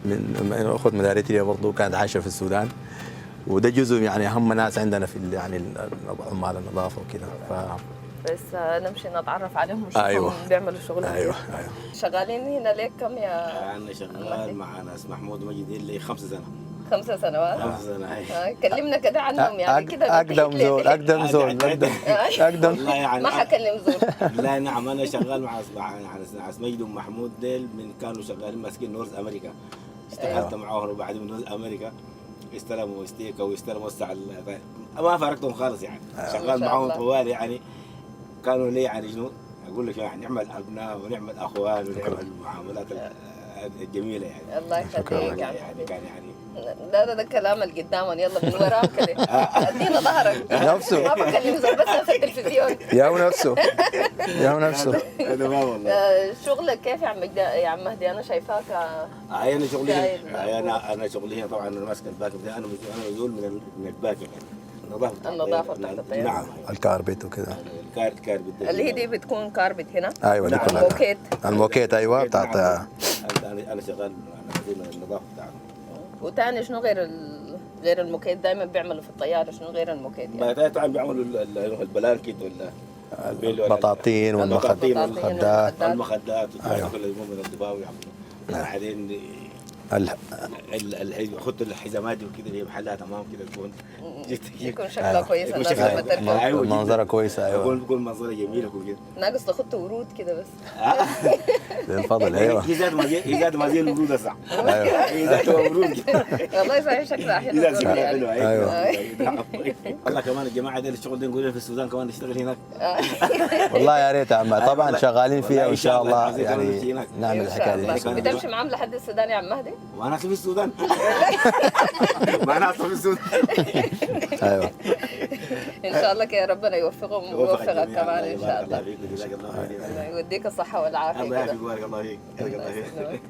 من اخت من اريتريا برضه كانت عايشه في السودان، وده جزء يعني اهم ناس عندنا في يعني عمال النظافه وكذا. بس نمشي نتعرف عليهم ونشوفهم. أيوة. بيعملوا شغلهم. ايوه. شغالين هنا ليك كم يا؟ انا شغال مع ناس محمود ومجدي لي 5 سنوات. 5 سنوات؟ 5 سنوات. كلمنا كده عنهم يعني كده. اقدم زول والله يعني ما حكلم زول. لا نعم انا شغال مع ناس مجدي ومحمود ديل من كانوا شغالين ماسكين نورث امريكا. اشتغلت معاهم وبعدين من نورث امريكا استلموا ستيكا واستلموا ما فارقتهم خالص يعني. شغال معاهم طوال يعني. كانوا لي يعني شنو اقول لك يعني نعمل ابناء ونعمل اخوان ونعمل المعاملات الجميله يعني. الله يخليك يعني كان يعني ده كلام اللي قدامهم، يلا من وراه كده ادينا ظهرك. نفسه ما بكلم زول بس في التلفزيون. يا هو نفسه يا هو نفسه. هذا ما والله. شغلك كيف يا عم مهدي؟ انا شايفاك انا شغلي شايل. انا شغلي هنا طبعا انا ماسك الباك بتاعي. انا مسؤول من الباك يعني النظافة بتاعت الطيارة. نعم. الكاربيت وكذا. الكاربت اللي هي دي بتكون كاربت هنا. ايوه دي كلها الموكيت. الموكيت ايوه بتاعت. انا شغال انا النظافه بتاعته. وتاني شنو غير الموكيت؟ دائما بيعملوا في الطيارة شنو غير الموكيت يعني؟ بعد طبعا بيعملوا البلانكيت ولا البطاطين والمخدات. والمخدات أيوة. كل من الضباء ويعملوا. بعدين يحطوا الحزامات دي وكده اللي محلها تمام كده تكون يكون شكلها كويس. يكون الناس شكلها لما تركب أيوة منظرها كويسه ايوه. بقول منظرها جميل وكده. ناقص تخطوا ورود كده بس. بالفضل ايوه. إذا ما زي الورود صح. ايوه إذا ورود. والله صحيح شكلها حلو. إذا شكلها حلو. أيوة. والله كمان الجماعة دي الشغل ده نقول في السودان كمان نشتغل هناك. والله يا ريت يا عم طبعا شغالين فيها وان شاء الله والله يعني نعمل إن شاء الحكايه الله. دي. بتمشي معاهم لحد السودان يا عم مهدي؟ وأنا في السودان. وأنا في السودان. ايوه ان شاء الله كده ربنا يوفقهم ويوفقك كمان ان شاء الله. جزاك الله خير. الله يوديك الصحة والعافية الله كده. يعافيك بارك الله فيك. بارك الله فيك. يسلمك.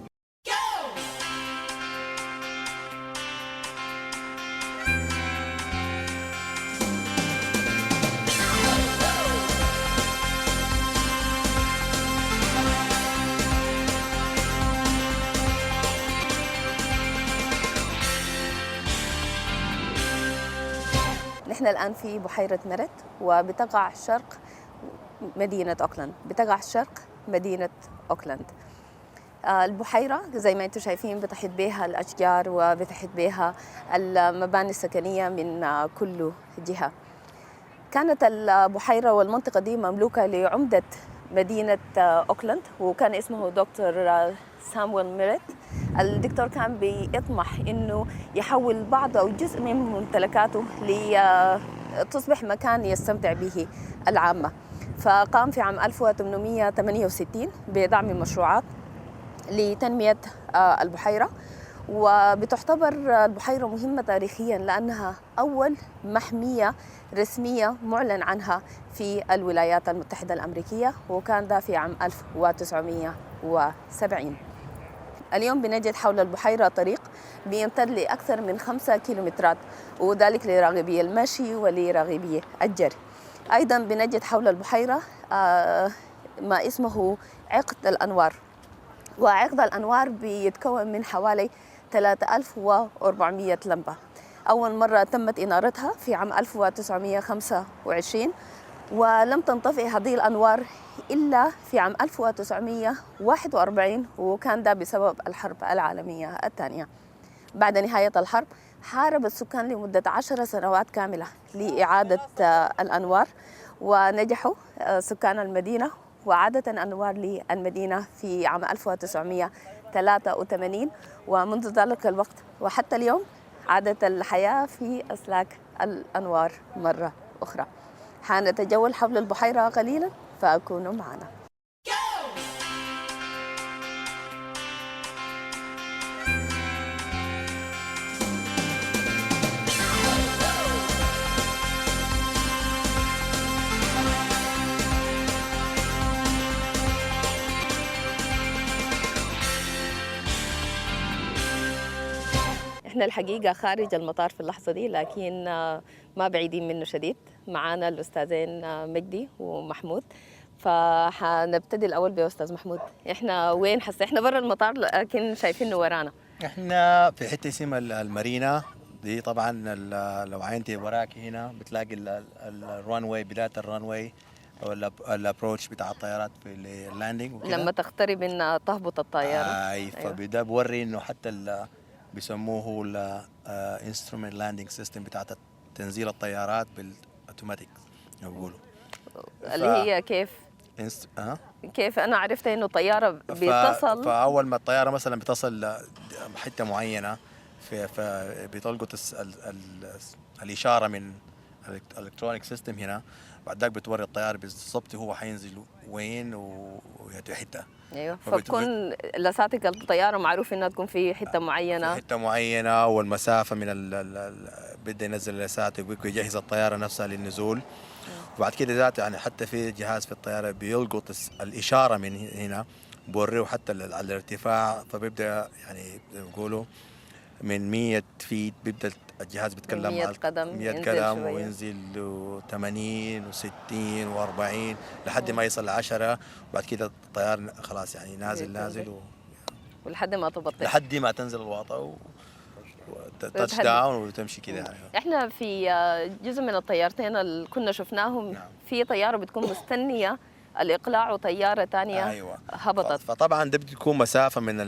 نحن الآن في بحيرة مرت، وبتقع شرق مدينة أوكلاند. بتقع شرق مدينة أوكلاند. البحيرة زي ما انتم شايفين بتحيط بها الأشجار وبتحيط بها المباني السكنية من كل جهة. كانت البحيرة والمنطقة دي مملوكة لعمدة مدينة أوكلاند، وكان اسمه دكتور سامويل ميريت. الدكتور كان بيطمح إنه يحول بعض أو جزء من ممتلكاته لتصبح مكان يستمتع به العامة. فقام في عام 1868 بدعم مشروعات لتنمية البحيرة، وبتعتبر البحيرة مهمة تاريخيا لأنها أول محمية رسمية معلن عنها في الولايات المتحدة الأمريكية، وكان ده في عام 1970. اليوم بنجد حول البحيرة طريق بيمتد لأكثر من 5 كيلومترات، وذلك لراغبي المشي ولراغبي الجري. أيضا بنجد حول البحيرة ما اسمه عقد الأنوار، وعقد الأنوار بيتكون من حوالي 3400 لمبة. أول مرة تمت إنارتها في عام 1925، ولم تنطفئ هذه الأنوار إلا في عام 1941، وكان ده بسبب الحرب العالمية الثانية. بعد نهاية الحرب حارب السكان لمدة 10 سنوات كاملة لإعادة الأنوار، ونجحوا سكان المدينة وعادت الأنوار للمدينة في عام 1983. ومنذ ذلك الوقت وحتى اليوم عادت الحياة في أسلاك الأنوار مرة أخرى. حنتجول حول البحيرة قليلا، فكونوا معنا. احنا الحقيقة خارج المطار في اللحظة دي، لكن ما بعيدين منه شديد. معانا الأستاذين مجدي ومحمود، فحنبتدي الأول بأستاذ محمود. احنا وين حس؟ احنا برا المطار لكن شايفينه ورانا. احنا في حته اسمها المارينا دي. طبعا لو عينتي وراك هنا بتلاقي الران واي، بدايه الران واي او الابروتش بتاع الطيارات في اللاندنج وكده. لما تقترب ان تهبط الطيارة. اي فبدا بوري انه حتى بيسموه الانسترومنت لاندنج سيستم بتاعت تنزيل الطيارات بالاوتوماتيك بيقولوا. اللي هي كيف؟ كيف انا عرفت انه طياره بتصل؟ فاول ما الطياره مثلا بتصل حته معينه فبتلقط الاشاره من الكترونيك سيستم هنا، بعد ذاك بتوري الطيار بالضبط هو حينزل وين ويأتي حته. ايوه، فبكون لساتك الطياره معروف انها تكون في حته معينه، في حته معينه، والمسافه من بده ينزل لساته ويجهز الطياره نفسها للنزول. وبعد كده ذات يعني حتى في جهاز في الطياره بيلقط الاشاره من هنا، بوريه حتى على الارتفاع، فبيبدا يعني بيقولوا من 100 فيت بيبدا الجهاز بيتكلم 100 قدم 100 ينزل قدم شوية. وينزل 80 و60 و40 لحد ما يصل ل 10. وبعد كده الطيار خلاص يعني نازل ولحد ما تبطل، لحد ما تنزل الواطه تاتش داون وتمشي كده يعني. احنا في جزء من الطيارتين اللي كنا شفناهم، نعم. في طياره بتكون مستنيه الاقلاع وطياره ثانيه أيوة. هبطت. فطبعا ده بتكون مسافه من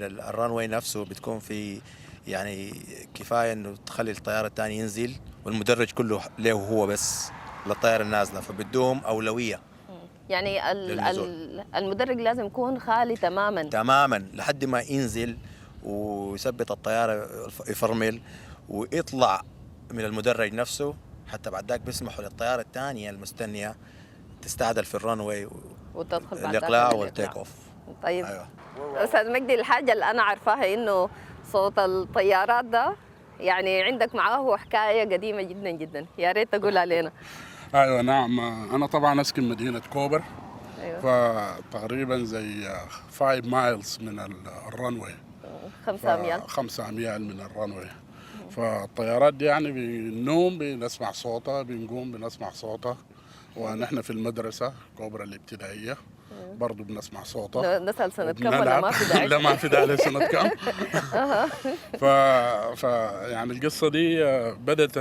الرانوي نفسه، بتكون في يعني كفايه انه تخلي الطياره الثاني ينزل والمدرج كله له هو بس للطياره النازله، فبدهم اولويه يعني المدرج لازم يكون خالي تماما لحد ما ينزل ويثبت الطياره، يفرمل ويطلع من المدرج نفسه، حتى بعد ذاك بيسمحوا للطياره الثانيه المستنيه تستعدل في الرانوي وتدخل بعد الاقلاع والتيك اوف. طيب أيوة. استاذ مجدي، الحاجه اللي انا عارفاها انه صوت الطيارات ده يعني عندك معاه حكايه قديمه جدا جدا، يا ريت تقولها لنا. ايوه نعم، انا طبعا اسكن مدينه كوبر. أيوة. فتقريبا زي 5 مايلز من الرنوي، 5 اميال 5 اميال من الرنوي. فالطيارات دي يعني بنوم بنسمع صوتها، بنقوم بنسمع صوتها، ونحن في المدرسه كوبر الابتدائيه برضه بنسمع صوتها. نسأل سنة كم ولا ما في داعي؟ لا ما في داعي سنة كم. ف يعني القصة دي بدت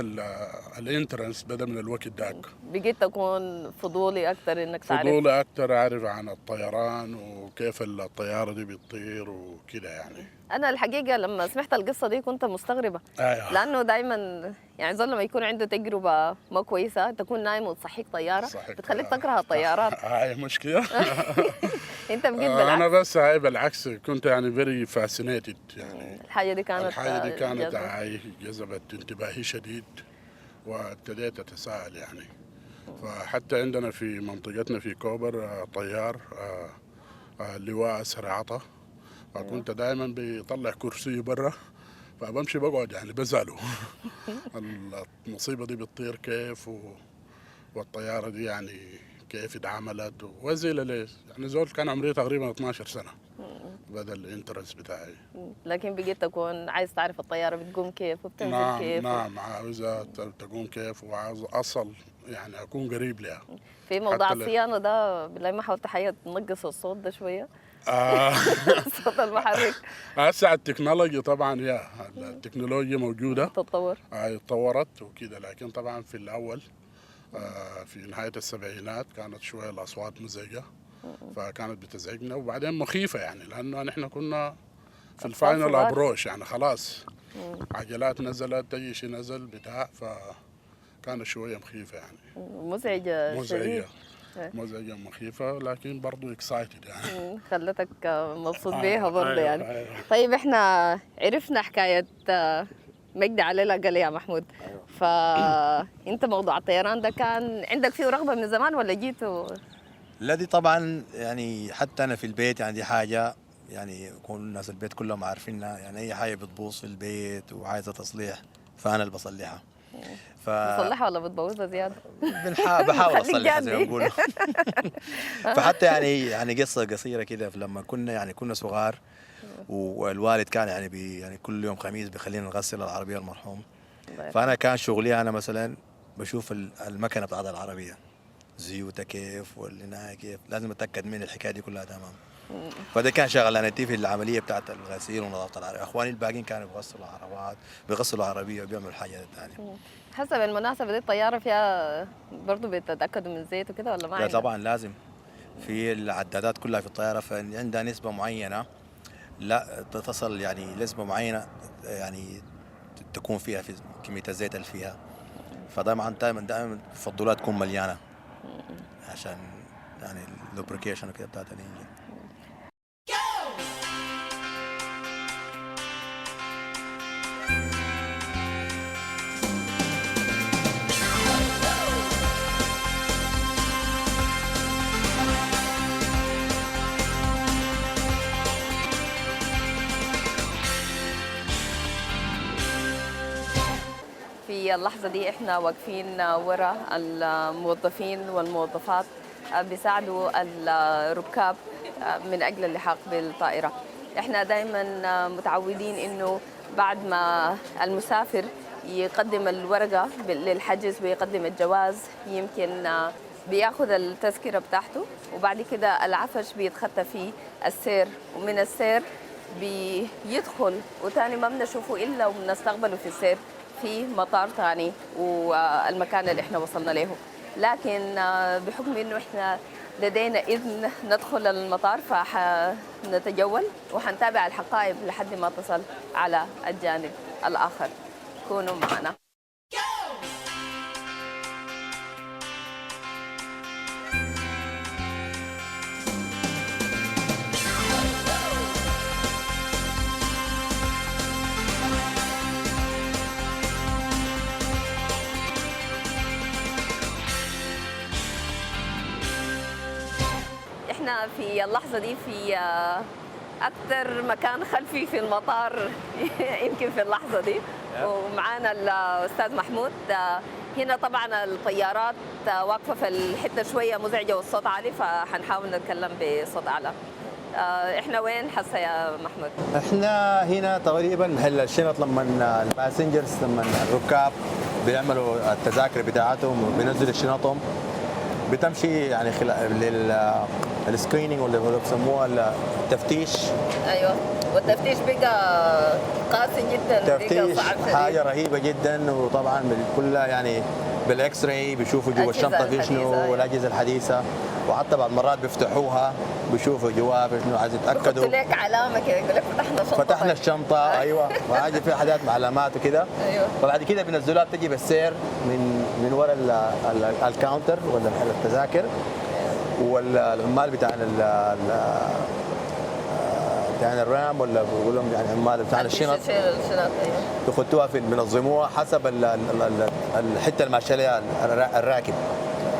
الانترنس بدا من الوقت داك. بقيت تكون فضولي أكثر إنك تعرف، فضولي أكثر أعرف عن الطيران وكيف الطيارة دي بتطير وكده يعني. أنا الحقيقة لما سمعت القصة دي كنت مستغربة. أيوه. لأنه دايما يعني زول لما يكون عنده تجربة ما كويسة تكون نايم وتصحيك طيارة بتخليك تكره الطيارات. هاي مشكلة. أنت بقيت بالعكس. أنا بس هاي بالعكس كنت يعني فيري فاسينيتد يعني. الحاجة دي كانت هاي جذبت انتباهي شديد، وابتديت أتساءل يعني. فحتى عندنا في منطقتنا في كوبر طيار لواء سرعته، فكنت دائما بيطلع كرسي برا، فبمشي بقعد يعني بزعله. المصيبة دي بتطير كيف والطيارة دي يعني كيف اتعملت وزيلة ليه يعني. زول كان عمري تقريبا 12 سنة بدأ الانترس بتاعي. لكن بقيت تكون عايز تعرف الطيارة بتقوم كيف وبتنزل كيف. نعم عاوزة تقوم كيف، وعاوز أصل يعني أكون قريب لها. في موضوع الصيانة ده بالله ما حاولت حاجة تنقص الصوت ده شوية. صوت المحرك. هسه التكنولوجيا طبعا التكنولوجيا موجودة تطور اتطورت وكده، لكن طبعا في الأول في نهاية السبعينات كانت شوية الأصوات مزعجة، فكانت بتزعجنا وبعدين مخيفة يعني، لأنه نحن كنا في الفاينل أبروش يعني خلاص عجلات نزلت أي شيء نزل بتاع، فكانت شوية مخيفة يعني. مزعجة مخيفة، لكن برضو اكسايتد يعني. خلتك مبسوط بيها برضه يعني. طيب احنا عرفنا حكاية مجدي علي الأقل يا محمود. فأنت موضوع الطيران ده كان عندك فيه رغبة من زمان ولا جيته؟ لا دي طبعا يعني حتى أنا في البيت يعني دي حاجة يعني يكون الناس البيت كلهم عارفينها، يعني أي حاجة بتبوظ في البيت وعايزة تصليح فأنا اللي بصلحها. بتصلحها ولا بتبوظها زيادة؟ بحاول أصلحها زي ما بقولوا. فحتى يعني قصة قصيرة كده، لما كنا صغار والوالد كان يعني كل يوم خميس بيخلينا نغسل العربية المرحوم. فأنا كان شغلي أنا مثلا بشوف المكنة بتاعت العربية زيوتها كيف والإناية كيف، لازم أتأكد من الحكاية دي كلها تمام. فده كان شغلانتي في العملية بتاعت الغسيل ونظافة العربية. أخواني الباقيين كانوا بيغسلوا عربات، بيغسلوا عربية وبيعملوا حاجات ثانية. حسب المناسبة دي الطيارة فيها برضه بتتأكدوا من الزيت وكده ولا ما؟ لا طبعا لازم. في العدادات كلها في الطيارة فعندها نسبة معينة، لا تصل يعني نسبة معينة يعني تكون فيها في كمية الزيت اللي فيها. فدائما دائما بفضلها تكون مليانة عشان يعني اللوبريكيشن وكده بتاعت الانجن. في اللحظة دي احنا واقفين وراء الموظفين والموظفات بيساعدوا الركاب من أجل اللحاق بالطائرة. احنا دائما متعودين انه بعد ما المسافر يقدم الورقة للحجز ويقدم الجواز يمكن بياخذ التذكرة بتاعته، وبعد كده العفش بيتخطى فيه السير، ومن السير بيدخل وتاني ما بنشوفه إلا وبنستقبله في السير في مطار تاني والمكان اللي احنا وصلنا له. لكن بحكم انه احنا لدينا إذن ندخل المطار فحنتجول وحنتابع الحقائب لحد ما تصل على الجانب الآخر. كونوا معنا. احنا في اللحظة دي في أكثر مكان خلفي في المطار يمكن في اللحظة دي، ومعانا الأستاذ محمود. هنا طبعا الطيارات واقفة في الحتة شوية مزعجة والصوت عالي، فحنحاول نتكلم بصوت أعلى. احنا وين حسا يا محمود؟ احنا هنا تقريبا محل الشنط، لما الباسنجرز لما الركاب بيعملوا التذاكر بتاعتهم وبينزلوا شنطهم بتمشي يعني السكريننج ولا بيسموها التفتيش. ايوه، والتفتيش بقى قاسي جدا، تفتيش حاجه رهيبه جدا، وطبعا كلها يعني بالاكس راي بيشوفوا جوا الشنطه في شنو، والاجهزه الحديثه، وحتى بعض المرات بيفتحوها بيشوفوا جواه شنو، عايز يتاكدوا. بيحطوا لك علامه كده يقول لك فتحنا الشنطه. ايوه، وعادي في حاجات علامات وكده. ايوه، وبعد كده بينزلوها بتجي بالسير من ورا الكاونتر ولا محل التذاكر، والعمال بتاعنا الرام ولا بقول لهم يعني عمال بتاعنا الشنط بيخطوها بينظموها حسب الحته اللي ماشي عليها الراكب.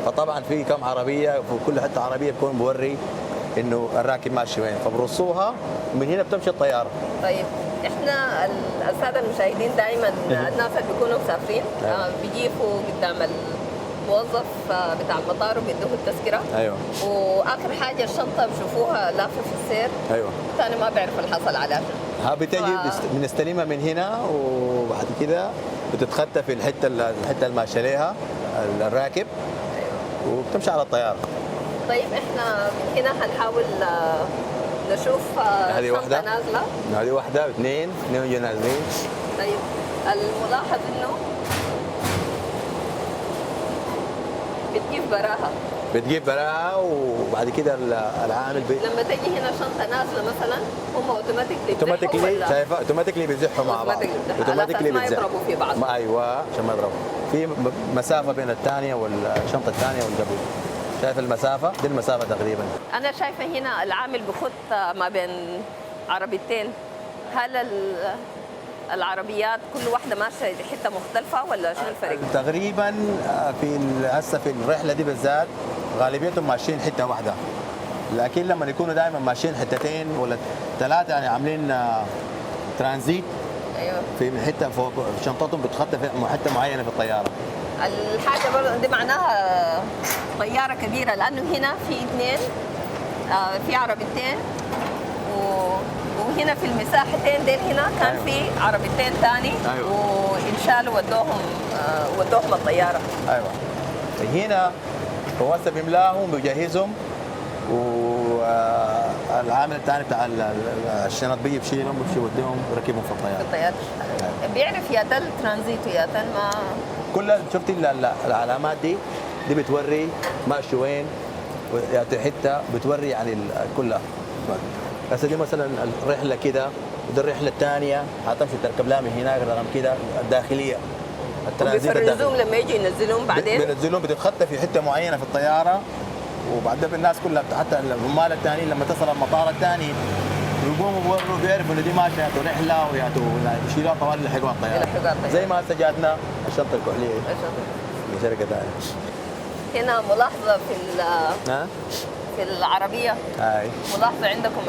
فطبعا في كم عربيه، في كل حته عربيه بيكون بوري انه الراكب ماشي وين، فبرصوها ومن هنا بتمشي الطياره. طيب احنا الساده المشاهدين دائما الناس اللي بيكونوا مسافرين بيجيبوا قدام الموظف بتاع المطار وبيدوه التذكره. ايوه، واخر حاجه الشنطه بشوفوها لافه في السير. ايوه، ثاني ما بيعرفوا اللي حصل عليها. بتجي بنستلمها من هنا، وبعد كده بتتخطى في الحته اللي ماشي عليها الراكب، وبتمشي على الطياره. طيب احنا من هنا هنحاول نشوف هذه واحده نازله، هذه واحده اثنين يجوا نازلين. طيب الملاحظ انه بتجيب براها وبعد كده العامل لما تجي هنا شنطه نازله مثلا هم اوتوماتيكلي شايفه اوتوماتيكلي بيزحوا مع بعض، اوتوماتيكلي ما يضربوا في بعض. ايوه، عشان ما يضربوا. في مسافه بين الثانيه والشنطه الثانيه والقبل. شايف المسافه دي المسافه تقريبا. انا شايفه هنا العامل بخط ما بين عربيتين. هل العربيات كل واحده ماشيه حته مختلفه ولا شنو الفرق؟ تقريبا هسه في الرحله دي بالذات غالبيتهم ماشيين حته واحده، لكن لما يكونوا دائما ماشيين حتتين ولا ثلاثه يعني عاملين ترانزيت. ايوه، في حته فوق شنطتهم بتخطى في حته معينه في الطياره. الحاجه برضه دي معناها طياره كبيره، لانه هنا في اثنين في عربيتين وهنا في المساحتين ديل هنا كان في عربيتين ثاني. وانشالوا ودوهم الطياره. ايوه، هنا هو هسه بيملاهم بيجهزهم، والعامل الثاني بتاع الشنط بيجي بشيلهم بيمشي يوديهم يركبهم في الطياره. بيعرف يا تل ترانزيت ويا تل ما كلها. شفتي العلامات دي بتوري ماشي وين، يعني حته بتوري يعني كلها. هسه دي مثلا الرحله كده، ودي الرحله الثانيه هتمشي تركب لها من هناك رقم كده الداخليه. بيفرزوهم لما يجوا ينزلوهم بعدين بينزلوهم بتتخطى في حته معينه في الطياره، وبعدين الناس كلها حتى العمال الثانيين لما تصل المطار الثاني يقوموا بيوروا بيعرفوا ان دي ماشيه رحله ويشيلوها طوال يلحقوها الطياره. زي ما هسه جاتنا الشنطه الكحليه من شركه ثانيه. هنا ملاحظه في العربيه. هاي ملاحظه عندكم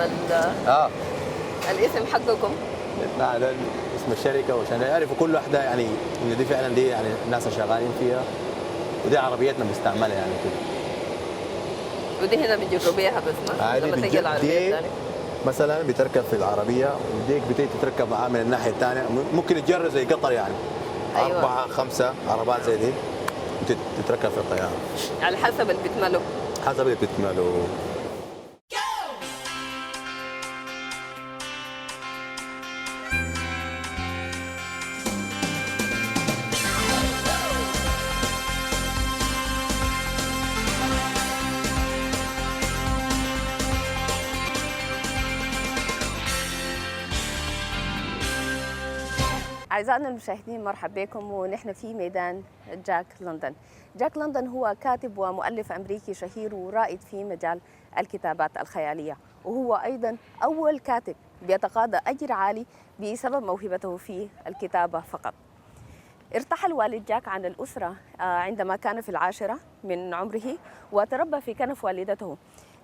الاسم حقكم. لا، اسم الشركه وعشان يعرفوا كل واحده يعني ان دي فعلا دي يعني الناس اللي شغالين فيها ودي عربيتنا مستعمله يعني كده. ودي هنا بيجروا بيها بس ما عادي لما تيجي العربية دي الثانية. مثلا بتركب في العربيه وديك بتيجي تركب معاه من الناحيه الثانيه، ممكن تجرب زي قطر يعني. أيوة. 4 5 عربات زي دي تتركب في الطياره على حسب اللي بتملوا. حسب اللي بتكملوا. أعزائنا المشاهدين مرحبا بكم ونحن في ميدان جاك لندن. جاك لندن هو كاتب ومؤلف أمريكي شهير ورائد في مجال الكتابات الخيالية، وهو أيضا أول كاتب بيتقاضى أجر عالي بسبب موهبته في الكتابة فقط. ارتحل والد جاك عن الأسرة عندما كان في العاشرة من عمره وتربى في كنف والدته،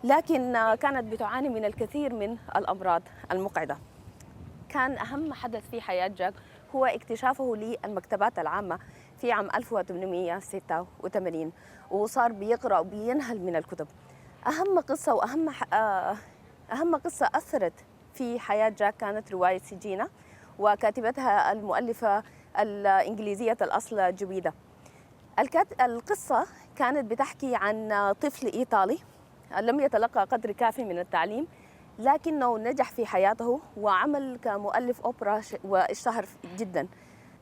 لكن كانت بتعاني من الكثير من الأمراض المقعدة. كان أهم حدث في حياة جاك هو اكتشافه للمكتبات العامة في عام 1886 وصار بيقرأ وبينهل من الكتب. أهم قصة أهم قصة أثرت في حياة جاك كانت رواية سجينة، وكاتبتها المؤلفة الإنجليزية الأصل جويدا. القصة كانت بتحكي عن طفل إيطالي لم يتلقى قدر كافي من التعليم، لكنه نجح في حياته وعمل كمؤلف أوبرا واشتهر جدا.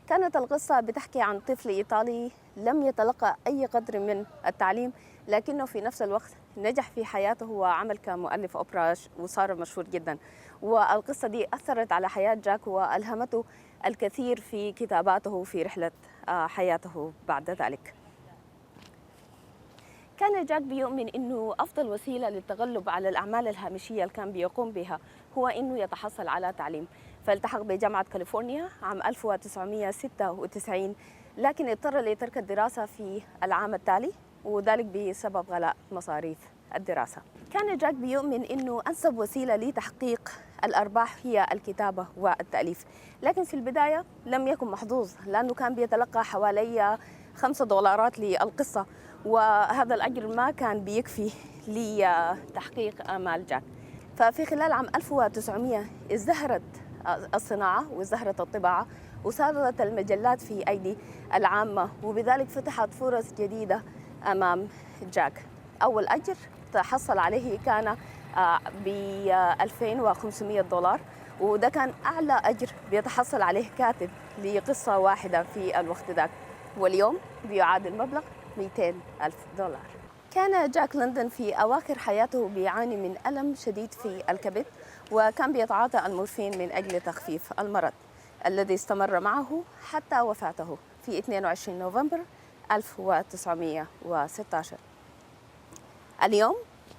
كانت القصة بتحكي عن طفل إيطالي لم يتلقى أي قدر من التعليم، لكنه في نفس الوقت نجح في حياته وعمل كمؤلف أوبرا وصار مشهور جدا. والقصة دي أثرت على حياة جاك وألهمته الكثير في كتاباته في رحلة حياته بعد ذلك. كان جاك بيؤمن أنه أفضل وسيلة للتغلب على الأعمال الهامشية اللي كان بيقوم بها هو أنه يتحصل على تعليم، فالتحق بجامعة كاليفورنيا عام 1996، لكن اضطر لترك الدراسة في العام التالي وذلك بسبب غلاء مصاريف الدراسة. كان جاك بيؤمن أنه أنسب وسيلة لتحقيق الأرباح هي الكتابة والتأليف، لكن في البداية لم يكن محظوظ لأنه كان بيتلقى حوالي $5 للقصة، وهذا الأجر ما كان بيكفي لتحقيق آمال جاك. ففي خلال عام 1900 ازدهرت الصناعة وازدهرت الطباعة وصارت المجلات في أيدي العامة، وبذلك فتحت فرص جديدة أمام جاك. أول أجر تحصل عليه كان ب $2500، وده كان أعلى أجر بيتحصل عليه كاتب لقصة واحدة في الوقت ذاك، واليوم بيعادل مبلغ $200,000. كان جاك لندن في أواخر حياته بيعاني من ألم شديد في الكبد، وكان بيتعاطى المورفين من أجل تخفيف المرض الذي استمر معه حتى وفاته في 22 نوفمبر 1916. اليوم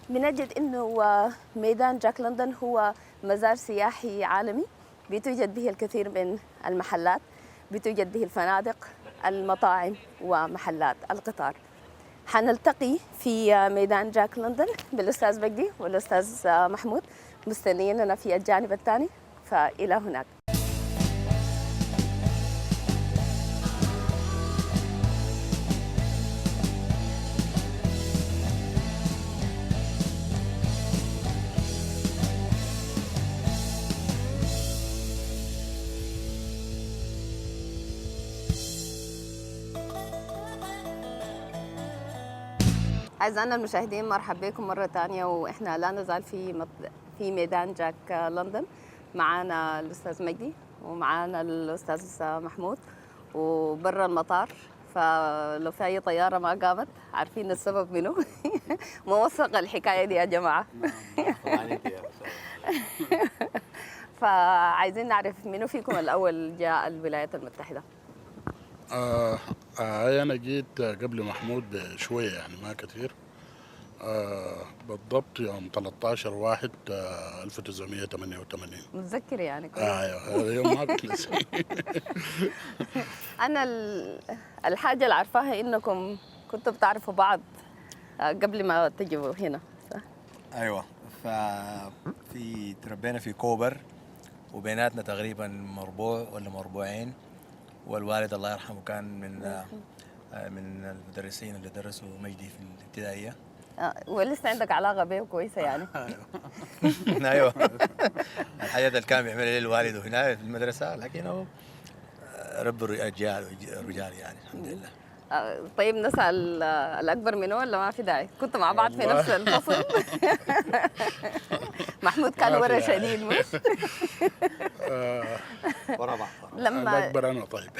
بنجد أنه ميدان جاك لندن هو مزار سياحي عالمي بتوجد به الكثير من المحلات، بتوجد به الفنادق، المطاعم ومحلات القطار. حنلتقي في ميدان جاك لندن بالأستاذ مجدي والأستاذ محمود مستنييننا في الجانب الثاني، فإلى هناك. أعزائنا المشاهدين مرحبا بكم مرة ثانية، وإحنا لا نزال في ميدان جاك لندن. معانا الأستاذ مجدي ومعانا الأستاذ محمود، وبرا المطار فلو في أي طيارة ما قامت عارفين السبب منه. موثقة الحكاية دي يا جماعة. فعايزين نعرف منو فيكم الأول جاء الولايات المتحدة؟ أنا جيت قبل محمود بشوية يعني ما كثير. بالضبط يوم 13/1/1988. متذكر يعني كويس. ايوه هذا يوم ما بتنسى. أنا الحاجة اللي عارفاها إنكم كنتوا بتعرفوا بعض قبل ما تجوا هنا، صح؟ ايوه، تربينا في كوبر وبيناتنا تقريبا مربوع ولا مربوعين. والوالد الله يرحمه كان من المدرسين اللي درسوا مجدي في الابتدائية. ولسه عندك علاقة بيه كويسة يعني. ايوه. الحياة اللي كان بيعملها لي الوالد هنا في المدرسة، لكن هو رب الرجال يعني الحمد لله. طيب نسأل الأكبر منه ولا ما في داعي؟ كنتوا مع بعض في نفس الفصل؟ محمود كان ورا شديد مش؟ ورا بعض. لما الأكبر أنا طيب.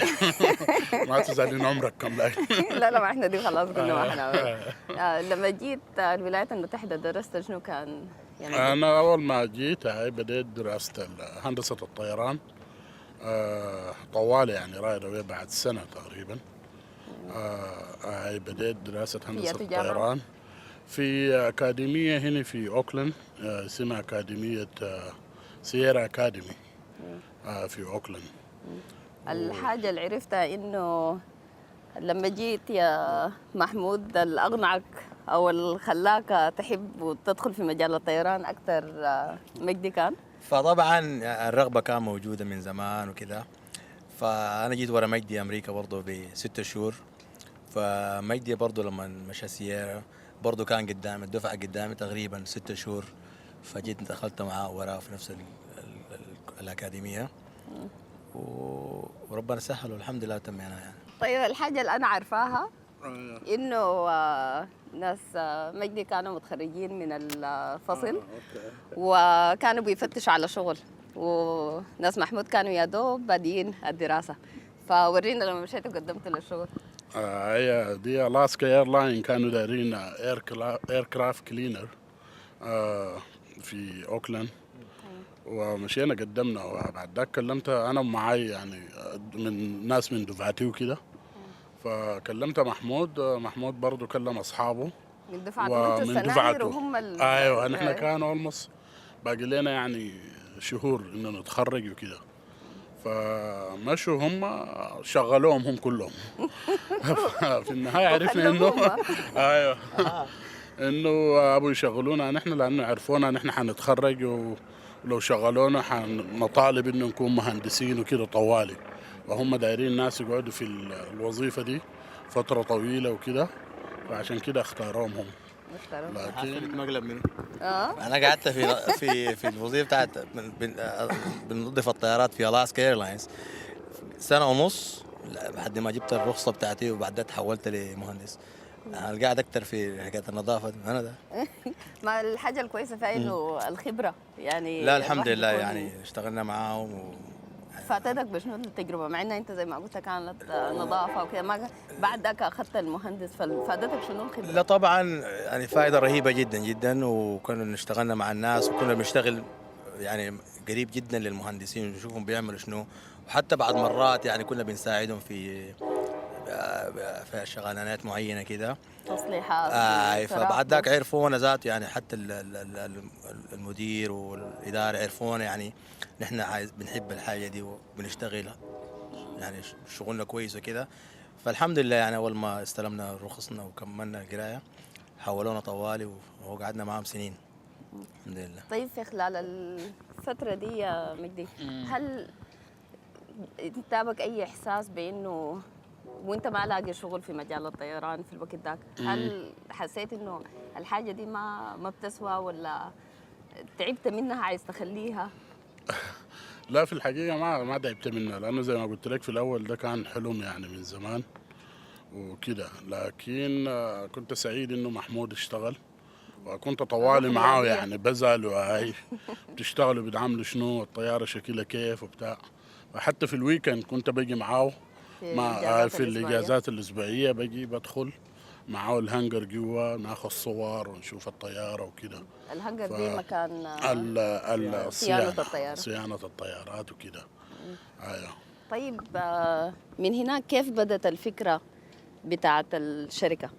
ما تسألين عمرك كم لكن. لا ما احنا دي خلاص قلنا ما احنا. لما جيت الولايات المتحدة درست شنو كان يعني؟ أنا أول ما جيت بديت دراسة هندسة الطيران طوالي يعني رايد بعد سنة تقريبا. بديت دراسة هندسة الطيران في أكاديمية هنا في أوكلاند اسمها أكاديمية سييرا أكاديمي في أوكلاند. الحاجة اللي عرفتها إنه لما جيت يا محمود الأغنعك أو اللي خلاك تحب وتدخل في مجال الطيران أكثر مجدي كان؟ فطبعا الرغبة كان موجودة من زمان وكده. فأنا جيت ورا مجدي أمريكا برضه ب6 شهور. فمجدي برضه لما مشى سيارة برضه كان قدامي الدفعة قدامي تقريبا 6 شهور. فجيت دخلت معاه وراه في نفس الأكاديمية وربنا سهل والحمد لله تمينا يعني. طيب الحاجة اللي أنا عارفاها إنه ناس مجدي كانوا متخرجين من الفصل وكانوا بيفتشوا على شغل، وناس محمود كانوا يا دوب بادئين الدراسة. فورينا لما مشيت وقدمت للشغل. هي دي الاسكا ايرلاين كانوا دايرين اير كرافت كلينر في اوكلاند، ومشينا قدمنا. وبعد ذاك كلمت انا ومعي يعني من ناس من دفعتي وكده، فكلمت محمود برضه كلم اصحابه من دفعته ومن دفعته وهم ايوه نحن كان اولموست باقي لنا يعني شهور انه نتخرج وكده. فمشوا هم شغلوهم هم كلهم. في النهايه عرفنا انه ايوه انه ابو يشغلونا نحن لانه عرفونا نحن حنتخرج، ولو شغلونا حنطالب انه نكون مهندسين وكده طوالي، وهم دايرين ناس يقعدوا في الوظيفه دي فتره طويله وكده، فعشان كده اختاروهم هم. لكن مقلب منه. انا قعدت في الوظيفه بتاعت بننظف الطيارات في الاسكا ايرلاينز 1.5 سنة لحد ما جبت الرخصه بتاعتي، وبعدها تحولت لمهندس. انا قاعد اكتر في حكايه النظافه انا ده. ما الحاجه الكويسه فيها انه الخبره يعني. لا الحمد لله يعني اشتغلنا معاهم فاتتك بشنو التجربه؟ مع ان انت زي ما قلت كانت نظافه وكذا، ما بعد ذاك اخذت المهندس، ففادتك شنو الخبره؟ لا طبعا يعني فائده رهيبه جدا جدا، وكنا اشتغلنا مع الناس وكنا بنشتغل يعني قريب جدا للمهندسين ونشوفهم بيعملوا شنو، وحتى بعض مرات يعني كنا بنساعدهم في شغلانات معينه كده تصليحات. فبعد ذاك عرفونا ذات يعني حتى المدير والاداره عرفونا يعني نحن بنحب الحاجه دي وبنشتغل يعني شغلنا كويس وكده. فالحمد لله يعني اول ما استلمنا رخصنا وكملنا القرايه حولونا طوالي وقعدنا معهم سنين الحمد لله. طيب في خلال الفتره دي يا مجدي هل انتابك اي احساس بانه وانت ما لاقي شغل في مجال الطيران في الوقت ذاك، هل حسيت انه الحاجه دي ما بتسوى ولا تعبت منها عايز تخليها؟ لا في الحقيقه ما تعبت منها، لانه زي ما قلت لك في الاول ده كان حلم يعني من زمان وكده، لكن كنت سعيد انه محمود اشتغل وكنت طوالي معاه يعني بزعل وهاي بتشتغلوا بتعملوا شنو الطياره شكلها كيف وبتاع. وحتى في الويكند كنت باجي معاه في الاجازات الاسبوعيه باجي بدخل معاه الهنجر جوا ناخذ صور ونشوف الطياره وكده. الهنجر دي مكان صيانه الطيارات وكده. ايوه. طيب من هناك كيف بدت الفكره بتاعت الشركه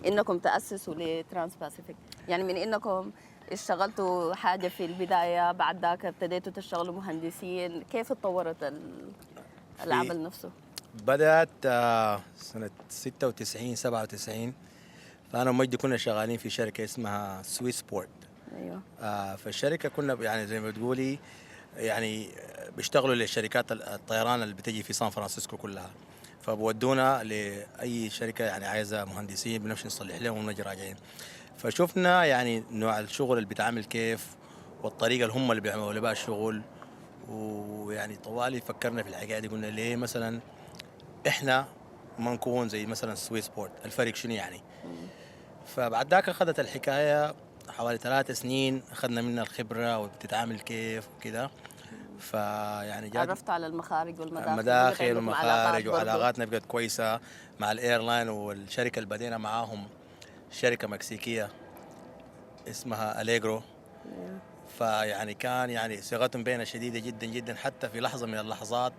انكم تاسسوا لترانس باسيفيك؟ يعني من انكم اشتغلتوا حاجه في البدايه بعد ذاك ابتديتوا تشتغلوا مهندسين، كيف اتطورت العمل نفسه؟ بدأت سنة 96 97. فأنا ومجدي كنا شغالين في شركة اسمها سويس بورت. أيوة. فالشركة كنا يعني زي ما تقولي يعني بيشتغلوا لشركات الطيران اللي بتجي في سان فرانسيسكو كلها، فبودونا لاي شركه يعني عايزه مهندسين بنمشي نصلح لهم ونجي راجعين. فشفنا يعني نوع الشغل اللي بيتعامل كيف، والطريقه اللي هم اللي بيعملوا بها الشغل. ويعني طوالي فكرنا في الحكايه دي، قلنا ليه مثلا احنا ما نكون زي مثلا سويس بورت؟ الفرق شنو يعني؟ فبعد ذاك اخذت الحكايه حوالي 3 سنين، اخذنا منها الخبره وبتتعامل كيف وكده. فيعني جات عرفت على المخارج والمداخل، المداخل بقت عندكم علاقات والمخارج برضو. وعلاقاتنا بقت كويسه مع الايرلاين. والشركه اللي بدينا معاهم شركه مكسيكيه اسمها أليجرو، فيعني كان يعني ثقتهم بينا شديده جدا جدا. حتى في لحظه من اللحظات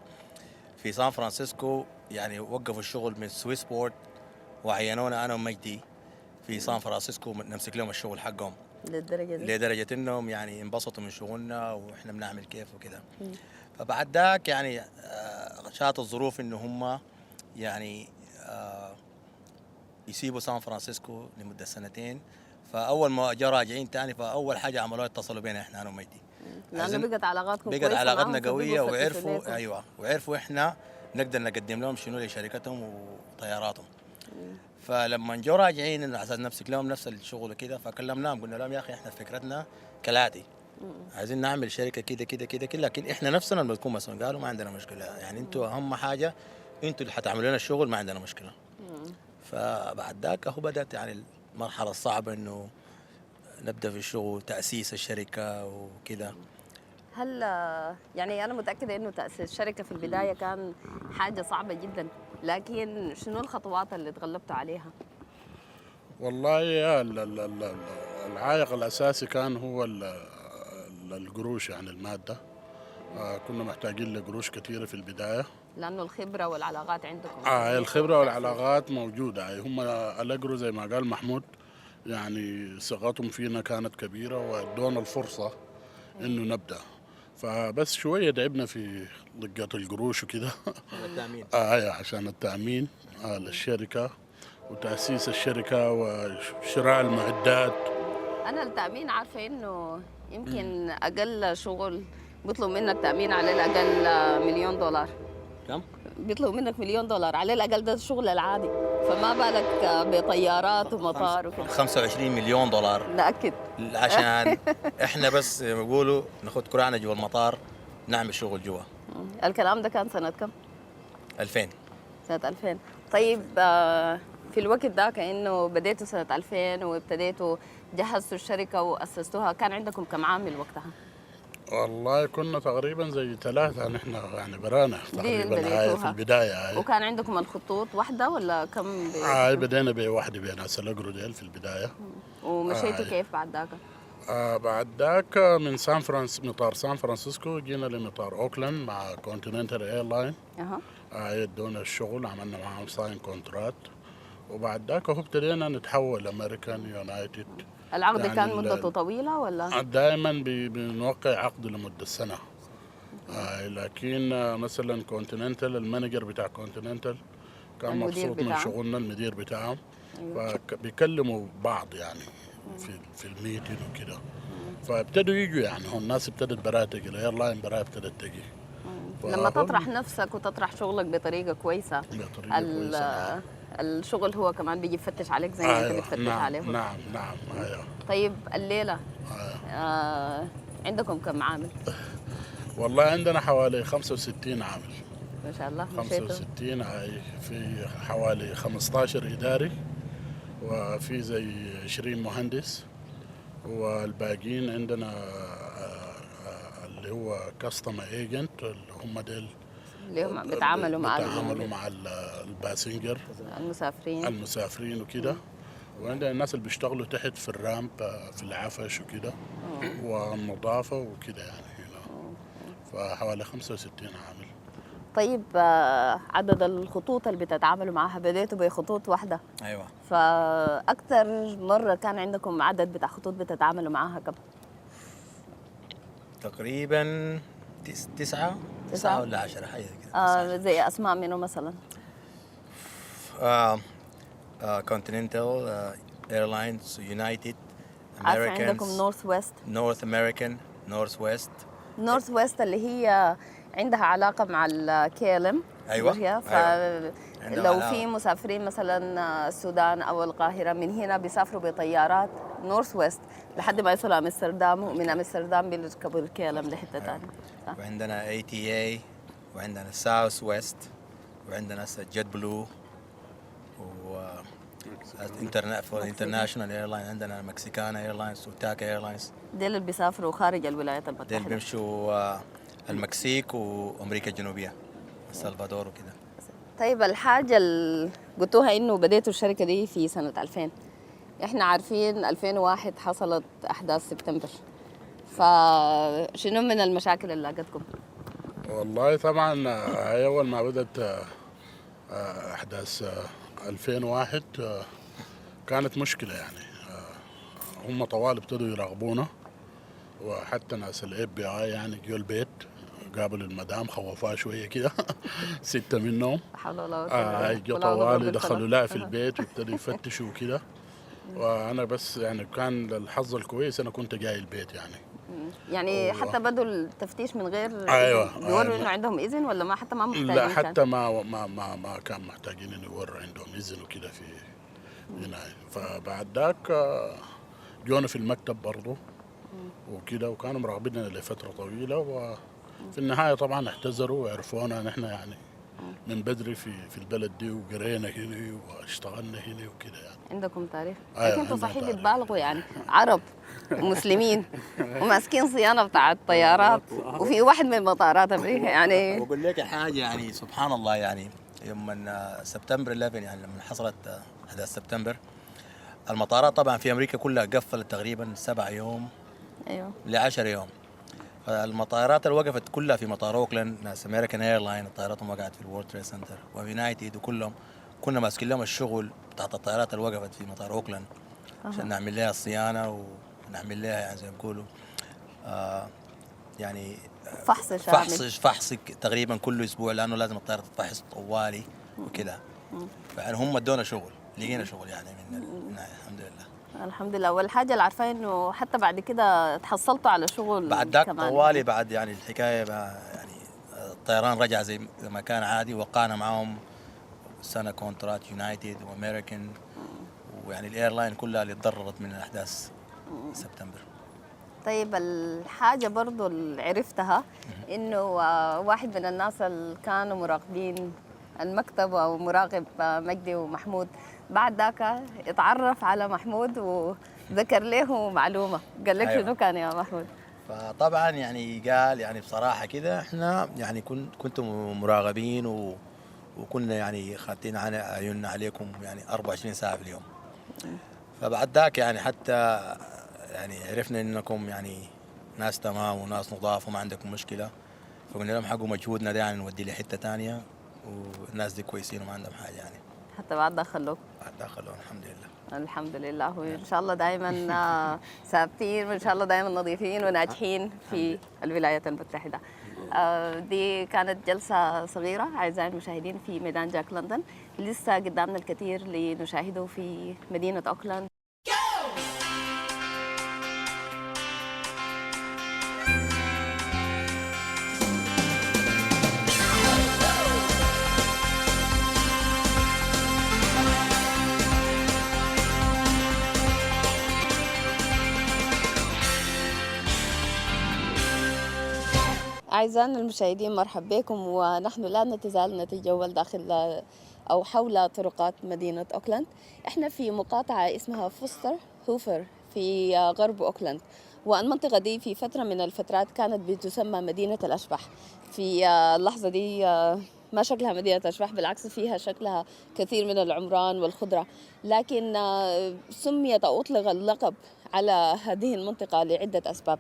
في سان فرانسيسكو يعني وقفوا الشغل من سويس بورت وعينونا انا ومجدي في سان فرانسيسكو نمسك لهم الشغل حقهم، للدرجة دي. لدرجه انهم يعني انبسطوا من شغلنا واحنا بنعمل كيف وكده. فبعد ذاك يعني شاءت الظروف انه هم يعني يسيبوا سان فرانسيسكو لمده 2 سنين. فاول ما جا راجعين تاني، فاول حاجه عملوها اتصلوا بينا احنا انا ومجدي، لأنه بقت علاقاتكم بقت كويسة علاقتنا معاهم، قويه، فبقوا وعرفوا يفتشوا ايوه، وعرفوا احنا نقدر نقدم لهم شنو لشركتهم وطياراتهم. فلما جو راجعين انه عشان نمسك لهم نفس الشغل كده، فكلمناهم قلنا لهم يا اخي احنا فكرتنا كالاتي، عايزين نعمل شركه كده كده كده كده، لكن احنا نفسنا اللي بنكون مسؤولين. قالوا ما عندنا مشكله، يعني انتوا اهم حاجه انتوا اللي حتعملوا لنا الشغل، ما عندنا مشكله. فبعد ذاك اهو بدات يعني المرحله الصعبه انه نبدا في الشغل، تاسيس الشركه وكده. هل يعني أنا متأكدة إنه تأسيس الشركة في البداية كان حاجة صعبة جدا، لكن شنو الخطوات اللي تغلبتوا عليها؟ والله يا العائق الأساسي كان هو القروش، يعني المادة. كنا محتاجين لقروش كثيرة في البداية. لأنه الخبرة والعلاقات عندكم. الخبرة والعلاقات موجودة. هم الأجرو زي ما قال محمود، يعني ثقتهم فينا كانت كبيرة وادونا الفرصة إنه نبدأ. فبس شوية تعبنا في دقة القروش وكده. التامين عشان التأمين للشركة وتأسيس الشركة وشراء المعدات. أنا التأمين عارفة إنه يمكن أقل شغل بيطلب منك تأمين على الأقل $1,000,000. كم؟ بيطلبوا منك $1,000,000 على الأقل، ده الشغل العادي، فما بالك بطيارات ومطار وكده. 25 مليون دولار نأكد عشان احنا بس بيقولوا ناخد كرعنا جوا المطار نعمل شغل جوا. الكلام ده كان سنة كم؟ 2000. سنة 2000. طيب في الوقت ده كأنه بديتوا سنة 2000 وابتديتوا جهزتوا الشركة وأسستوها، كان عندكم كم عامل وقتها؟ والله كنا تقريبا زي 3 نحن، يعني برانا تقريبا في البداية. وكان عندكم الخطوط واحدة ولا كم؟ بدينا بواحدة بناس الأجرو ديل في البداية. ومشيتوا كيف بعد ذاك؟ بعد ذاك من مطار سان فرانسيسكو جينا لمطار أوكلاند مع كونتيننتال ايرلاين. ادونا الشغل، عملنا معهم ساين كونترات، وبعد ذاك هو ابتدينا نتحول أمريكان يونايتد. العقد يعني كان مدته طويلة ولا؟ دائما بنوقع عقد لمدة سنة. لكن مثلا كونتيننتال المانجر بتاع كونتيننتال كان مبسوط من شغلنا، المدير بتاعهم. فبيكلموا بعض يعني في الميتين وكده، فابتدوا يجوا. يعني هون الناس ابتدت براها تجي، الايرلاين براها ابتدت تجي. لما تطرح نفسك وتطرح شغلك بطريقة كويسة، الشغل هو كمان بيجي يفتش عليك زي ما انت بتفتش عليه. نعم. طيب الليلة عندكم كم عامل؟ والله عندنا حوالي 65 عامل. ما شاء الله. 65 في حوالي 15 إداري، وفي زي 20 مهندس، والباقيين عندنا اللي هو كاستمر ايجنت، اللي هم ديل اللي هم بيتعاملوا مع الباسنجر، المسافرين وكده. وعندنا الناس اللي بيشتغلوا تحت في الرامب في العفش وكده والنظافة وكده يعني هنا. فحوالي 65 عامل. طيب عدد الخطوط اللي بتتعاملوا معها، بديتوا بخطوط واحدة. ايوه. فأكثر مرة كان عندكم عدد بتاع خطوط بتتعاملوا معها كم؟ تقريبا 9 ولا 10 حاجة كده. زي أسماء منه مثلا؟ كونتيننتال ايرلاينز، يونايتد، عارفة عندكم نورث ويست، نورث امريكان، نورث ويست، نورث ويست اللي هي عندها علاقة مع الكيلم. أيوة. فلو في مسافرين مثلا السودان أو القاهرة من هنا بيسافروا بطيارات نورث ويست لحد ما يوصلوا أمستردام، ومن أمستردام بيركبوا الكيلم لحتة ثانية. وعندنا ATA وعندنا ساوث ويست وعندنا جيت بلو و انترناشونال ايرلاين، عندنا مكسيكانا ايرلاينز وتاكا ايرلاينز. ديل اللي بيسافروا خارج الولايات المتحدة. ديل بيمشوا المكسيك وامريكا الجنوبيه السلفادور وكده. طيب الحاجة اللي قلتوها إنه بديتوا الشركة دي في سنة 2000، إحنا عارفين 2001 حصلت أحداث سبتمبر، فشنو من المشاكل اللي لاقتكم؟ والله طبعا هي أول ما بدأت أحداث 2001 كانت مشكلة يعني. هم طوال ابتدوا يراقبونا، وحتى ناس FBI يعني جو البيت قابلوا المدام خوفوها شوية كده 6 منهم. حول الله ولا قوة. جو طوال دخلوا لها في البيت وابتدوا يفتشوا وكده. وأنا بس يعني كان الحظ الكويس أنا كنت جاي البيت يعني حتى بدوا التفتيش من غير أيوة بيوروا إنه عندهم إذن ولا ما حتى ما محتاجين؟ لا حتى ما كان محتاجين إنه يوروا عندهم إذن وكده في هنا. فبعد ذاك جونا في المكتب برضه وكده، وكانوا مراقبيننا لفترة طويلة، وفي النهاية طبعا اعتذروا وعرفونا نحن يعني من بدري في البلد دي، وقرينا هنا واشتغلنا هنا وكده يعني. عندكم تاريخ. أيوة لكن انتوا صحيح بتبالغوا يعني عرب ومسلمين وماسكين صيانة بتاع الطيارات وفي واحد من مطارات أمريكا يعني. بقول لك حاجة يعني سبحان الله، يعني يوم سبتمبر 11 يعني لما حصلت أحداث سبتمبر، المطارات طبعا في أمريكا كلها قفلت تقريبا 7 يوم أيوه ل10 يوم. فالمطارات اللي وقفت كلها في مطار اوكلاند، ناس امريكان ايرلاين طياراتهم وقعت في الورد تريد سنتر ويونايتد، وكلهم كنا ماسكين لهم الشغل بتاعت الطيارات اللي وقفت في مطار اوكلاند عشان نعمل لها الصيانه ونعمل لها يعني زي ما بيقولوا يعني فحص شامل. فحص تقريبا كل اسبوع، لانه لازم الطياره تتفحص طوالي وكده. فيعني هم ادونا شغل، لقينا شغل يعني من الحمد لله. الحمد لله. والحاجة اللي عارفاه إنه حتى بعد كده تحصلتوا على شغل بعد ذاك كمان طوالي بعد يعني الحكاية يعني الطيران رجع زي ما كان عادي، وقعنا معهم سنة كونترات يونايتد وامريكان، ويعني الايرلاين كلها اللي تضررت من احداث سبتمبر. طيب الحاجة برضو اللي عرفتها إنه واحد من الناس اللي كانوا مراقبين المكتب أو مراقب مجدي ومحمود بعد ذاك اتعرف على محمود وذكر له معلومة. قال لك شنو كان يا محمود؟ فطبعا يعني قال يعني بصراحة كده احنا يعني كنتم مراقبين وكنا يعني خاتين عيوننا عليكم يعني 24 ساعة في اليوم. فبعد ذاك يعني حتى يعني عرفنا انكم يعني ناس تمام وناس نضاف وما عندكم مشكلة، فقلنا لهم حقوا مجهودنا ده يعني نودي لحتة تانية، والناس دي كويسين وما عندهم حاجة يعني. حتى بعد دخلوك؟ بعد دخلوا الحمد لله. الحمد لله. وإن شاء الله دائما ثابتين، وإن شاء الله دائما نظيفين وناجحين في الولايات المتحدة. دي كانت جلسة صغيرة أعزائي المشاهدين في ميدان جاك لندن. لسه قدامنا الكثير لنشاهده في مدينة أوكلاند. أعزائنا المشاهدين مرحبا بكم، ونحن لا نتزال نتجول داخل أو حول طرقات مدينة أوكلاند. إحنا في مقاطعة اسمها فوستر هوفر في غرب أوكلاند، والمنطقة دي في فترة من الفترات كانت بتسمى مدينة الأشباح. في اللحظة دي ما شكلها مدينة أشباح، بالعكس فيها شكلها كثير من العمران والخضرة، لكن سميت أو أطلق اللقب على هذه المنطقة لعدة أسباب.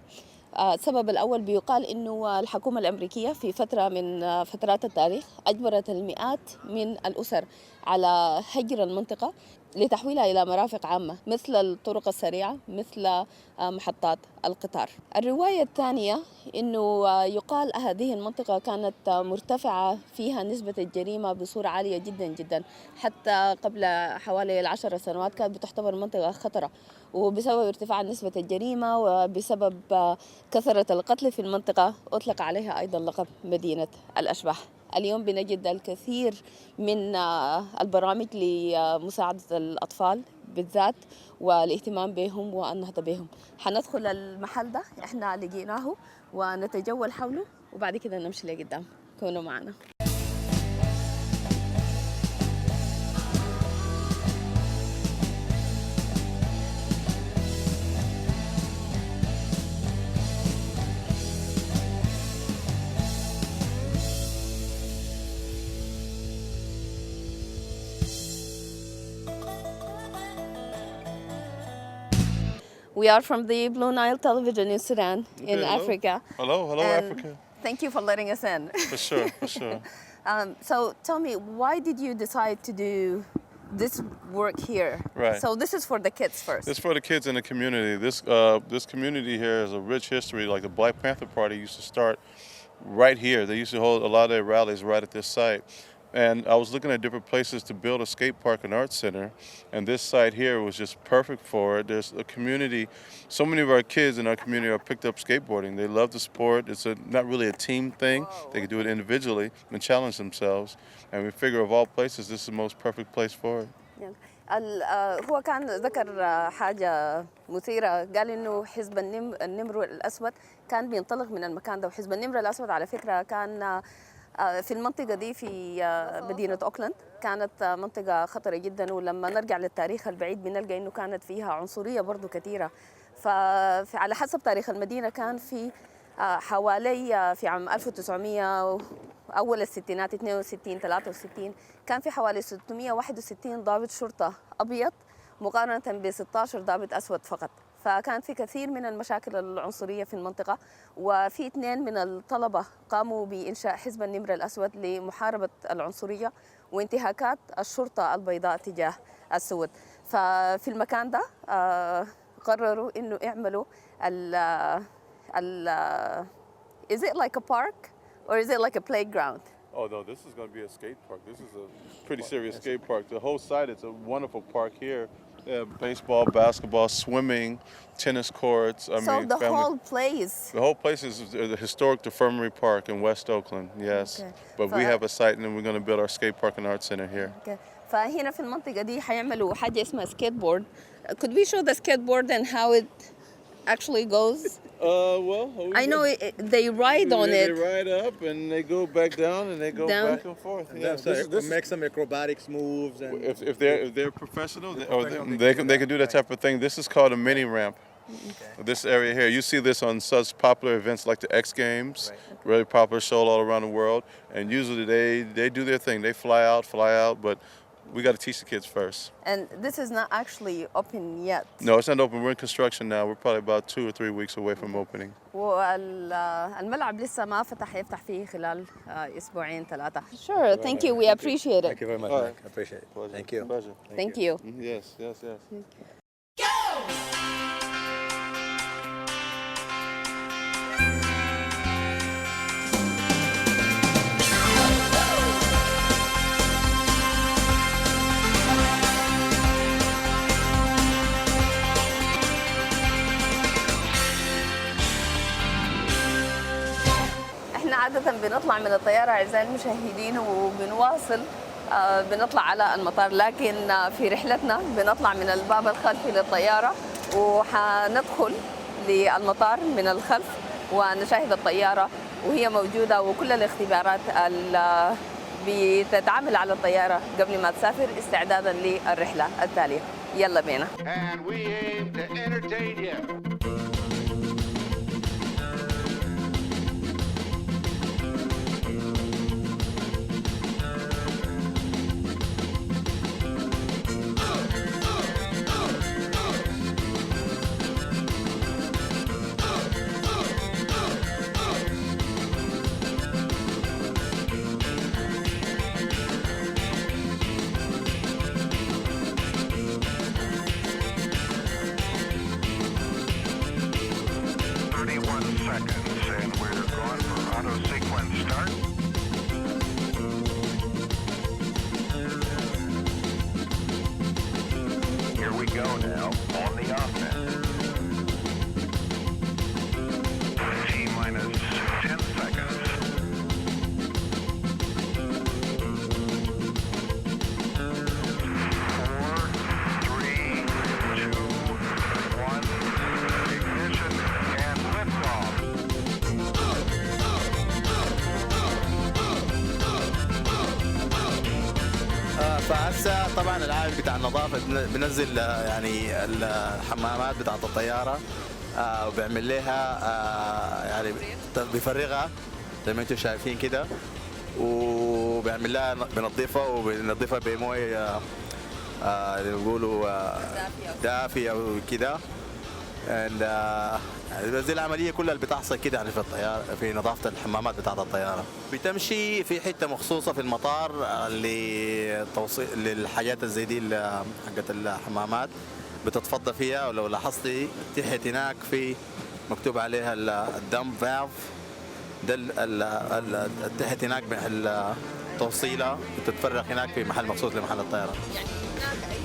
السبب الأول بيقال إنه الحكومة الأمريكية في فترة من فترات التاريخ أجبرت المئات من الأسر على هجر المنطقة لتحويلها إلى مرافق عامة مثل الطرق السريعة مثل محطات القطار. الرواية الثانية أنه يقال هذه المنطقة كانت مرتفعة فيها نسبة الجريمة بصورة عالية جدا جدا، حتى قبل حوالي 10 سنوات كانت بتعتبر منطقة خطرة، وبسبب ارتفاع نسبة الجريمة وبسبب كثرة القتل في المنطقة أطلق عليها أيضا لقب مدينة الأشباح. اليوم بنجد الكثير من البرامج لمساعدة الأطفال بالذات والاهتمام بهم والنهضة بهم. حندخل المحل ده احنا لقيناه ونتجول حوله وبعد كده نمشي لقدام. كونوا معنا. We are from the Blue Nile Television in Sudan, in hello. Africa. Hello, And Africa. Thank you for letting us in. For sure, for sure. So tell me, why did you decide to do this work here? Right. So this is for the kids first. It's for the kids in the community. This community here has a rich history. Like the Black Panther Party used to start right here. They used to hold a lot of their rallies right at this site. And I was looking at different places to build a skate park and art center, and this site here was just perfect for it. There's a community, so many of our kids in our community are picked up skateboarding. They love the sport. It's not really a team thing. They can do it individually and challenge themselves. And we figure of all places, this is the most perfect place for it. هو كان ذكر حاجة مثيرة، قال إنه حزب النمر الأسود كان بينطلق من المكان ده، وحزب النمر الأسود على فكرة كان في المنطقة دي في مدينة أوكلاند، كانت منطقة خطرة جدا، ولما نرجع للتاريخ البعيد بنلقى إنه كانت فيها عنصرية برضو كثيرة. فعلى حسب تاريخ المدينة كان في حوالي في عام 1900 أول الستينات 62 63 كان في حوالي 661 ضابط شرطة أبيض مقارنة ب 16 ضابط أسود فقط. فكان في كثير من المشاكل العنصرية في المنطقة، وفي 2 من الطلبة قاموا بإنشاء حزب النمر الأسود لمحاربة العنصرية وانتهاكات الشرطة البيضاء تجاه السود. ففي المكان ده قرروا إنه يعملوا Is it like a park or is it like a playground? Oh no, this is going to be a skate park. This is a pretty serious skate park. The whole site, it's a wonderful park here. Baseball, basketball, swimming, tennis courts. The whole place. The whole place is the historic Infirmary Park in West Oakland. Yes, okay. But we have a site, and then we're going to build our skate park and art center here. Okay. فهنا في المنطقة دي حيعملوا حاجة اسمها skateboard. Could we show the skateboard and how it actually goes? I know they ride on it. They ride up and they go back down and they go Down. back and forth. Yeah, this make some acrobatics moves. And If they're professional, they can do that type of thing. This is called a mini ramp. Okay. This area here, you see this on such popular events like the X Games, really popular show all around the world. And usually they do their thing. They fly out, but we got to teach the kids first. And this is not actually open yet. No, it's not open. We're in construction now. We're probably about 2 or 3 weeks away from opening. والملعب لسه ما فتح، يفتح فيه خلال أسبوعين 3. Sure, thank you. We appreciate it. thank you very much. Mike. I appreciate it. Pleasure. Thank you. Pleasure. Thank you. Yes. احنا عادة بنطلع من الطيارة أعزائي المشاهدين وبنواصل بنطلع على المطار، لكن في رحلتنا بنطلع من الباب الخلفي للطيارة وحندخل للمطار من الخلف ونشاهد الطيارة وهي موجودة وكل الاختبارات اللي بتتعامل على الطيارة قبل ما تسافر استعدادا للرحلة التالية. يلا بينا. And we aim to entertain you. طبعا العامل بتاع النظافه بنزل يعني الحمامات بتاعت الطياره وبيعمل لها يعني بيفرغها زي ما انتم شايفين كده، وبيعمل لها بنظفها وبنظفها بمويه اللي بيقولوا دافيه وكده. يعني زي العمليه كلها اللي بتحصل كده يعني في الطياره في نظافه الحمامات بتاعت الطياره. بتمشي في حته مخصوصه في المطار لتوصيل للحاجات زي دي حقت الحمامات بتتفضى فيها. ولو لاحظتي تحت هناك في مكتوب عليها الدمب فالف، ده تحت هناك محل توصيله بتتفرغ هناك في محل مخصوص لمحل الطياره. يعني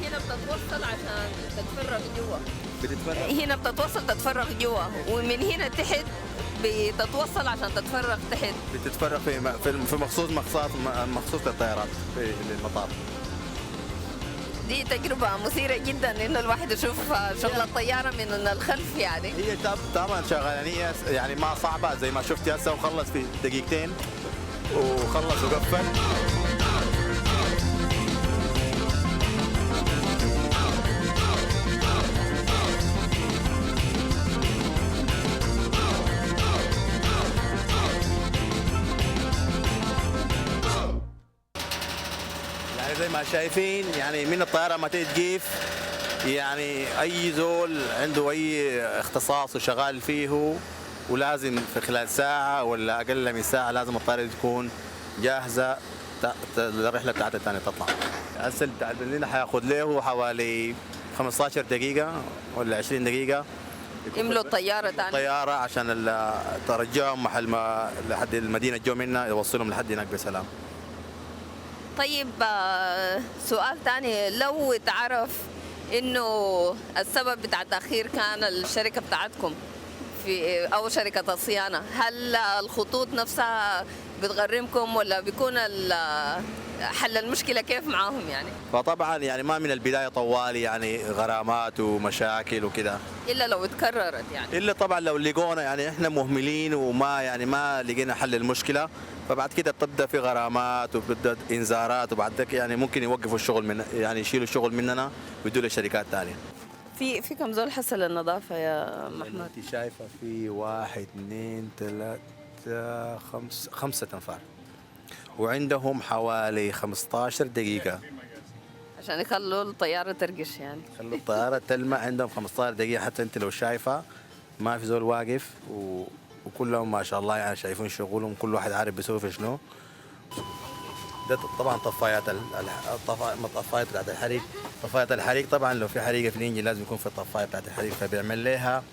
هنا بتتوصل عشان تتفرغ جوا، هنا بتتوصل تتفرغ جوا، ومن هنا تحت بتتوصل عشان تتفرغ تحت. بتتفرغ في مخصوص للطيارات في المطار. دي تجربة مثيرة جدا انه الواحد يشوف شغل الطيارة من الخلف يعني. هي طبعا شغلانية يعني ما صعبة زي ما شفتي هسه، وخلص في دقيقتين وخلص وقفل. يعني زي ما شايفين يعني من الطيارة ما تجيف، يعني أي زول عنده أي اختصاص وشغال فيه ولازم في خلال ساعة ولا أقل من ساعة لازم الطيارة تكون جاهزة الرحلة بتاعتها الثانية تطلع. هسه اللي حياخد له حوالي 15 دقيقة ولا 20 دقيقة يملوا الطيارة ثاني الطيارة عشان ترجعهم محل ما لحد المدينة جو منها، يوصلهم لحد هناك بسلام. طيب سؤال ثاني، لو تعرف انه السبب بتاع التأخير كان الشركة بتاعتكم في او شركة الصيانة، هل الخطوط نفسها بتغرمكم ولا بيكون حل المشكلة كيف معاهم يعني؟ فطبعا يعني ما من البداية طوالي يعني غرامات ومشاكل وكده، الا لو اتكررت يعني. الا طبعا لو لقونا يعني احنا مهملين وما يعني ما لقينا حل المشكلة، فبعد كده بتبدا في غرامات وبتبدا انذارات، وبعد ذلك يعني ممكن يوقفوا الشغل من يعني يشيلوا الشغل مننا ويدوا لشركات ثانيه. في كم زول حصل النظافة يا محمود؟ انت شايفه في 1 2 3 5 انفار، وعندهم حوالي 15 دقيقة عشان يخلوا الطيارة ترقش يعني. خلوا الطيارة تلمع، عندهم 15 دقيقة. حتى انت لو شايفة ما في زول واقف وكلهم ما شاء الله يعني شايفين شغلهم، كل واحد عارف بيسوي في شنو. ده طبعا طفايات الطفايات بتاعت الحريق. طفايات الحريق طبعا لو في حريقة في الانجن لازم يكون في الطفاية بتاعت الحريق، فبيعمل لها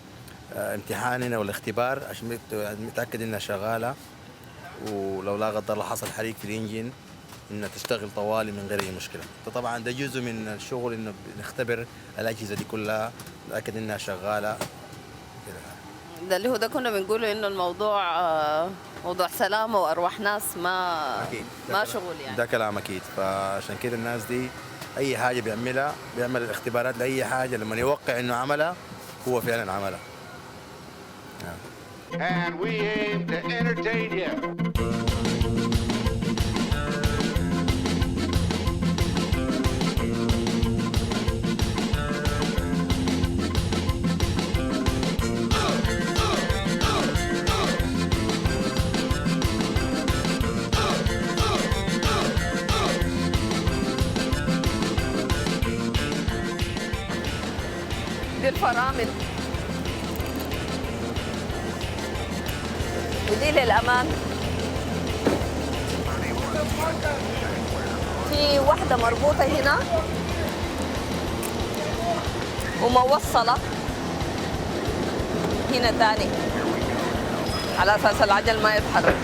امتحان هنا والاختبار عشان متأكد انها شغالة، ولو لا قدر الله حصل حريق في الانجن انها تشتغل طوالي من غير اي مشكله. فطبعا ده جزء من الشغل انه نختبر الاجهزه دي كلها نتاكد انها شغاله. ده اللي هو ده كنا بنقوله انه الموضوع موضوع سلامه وارواح ناس، ما شغل يعني. ده كلام اكيد. فعشان كده الناس دي اي حاجه بيعمل الاختبارات لاي حاجه، لما يوقع انه عملها هو فعلا عملها. And we aim to entertain you. دي الفرامل ودي للأمان. في واحدة مربوطة هنا وموصلة هنا تاني على أساس العجل ما يتحرك.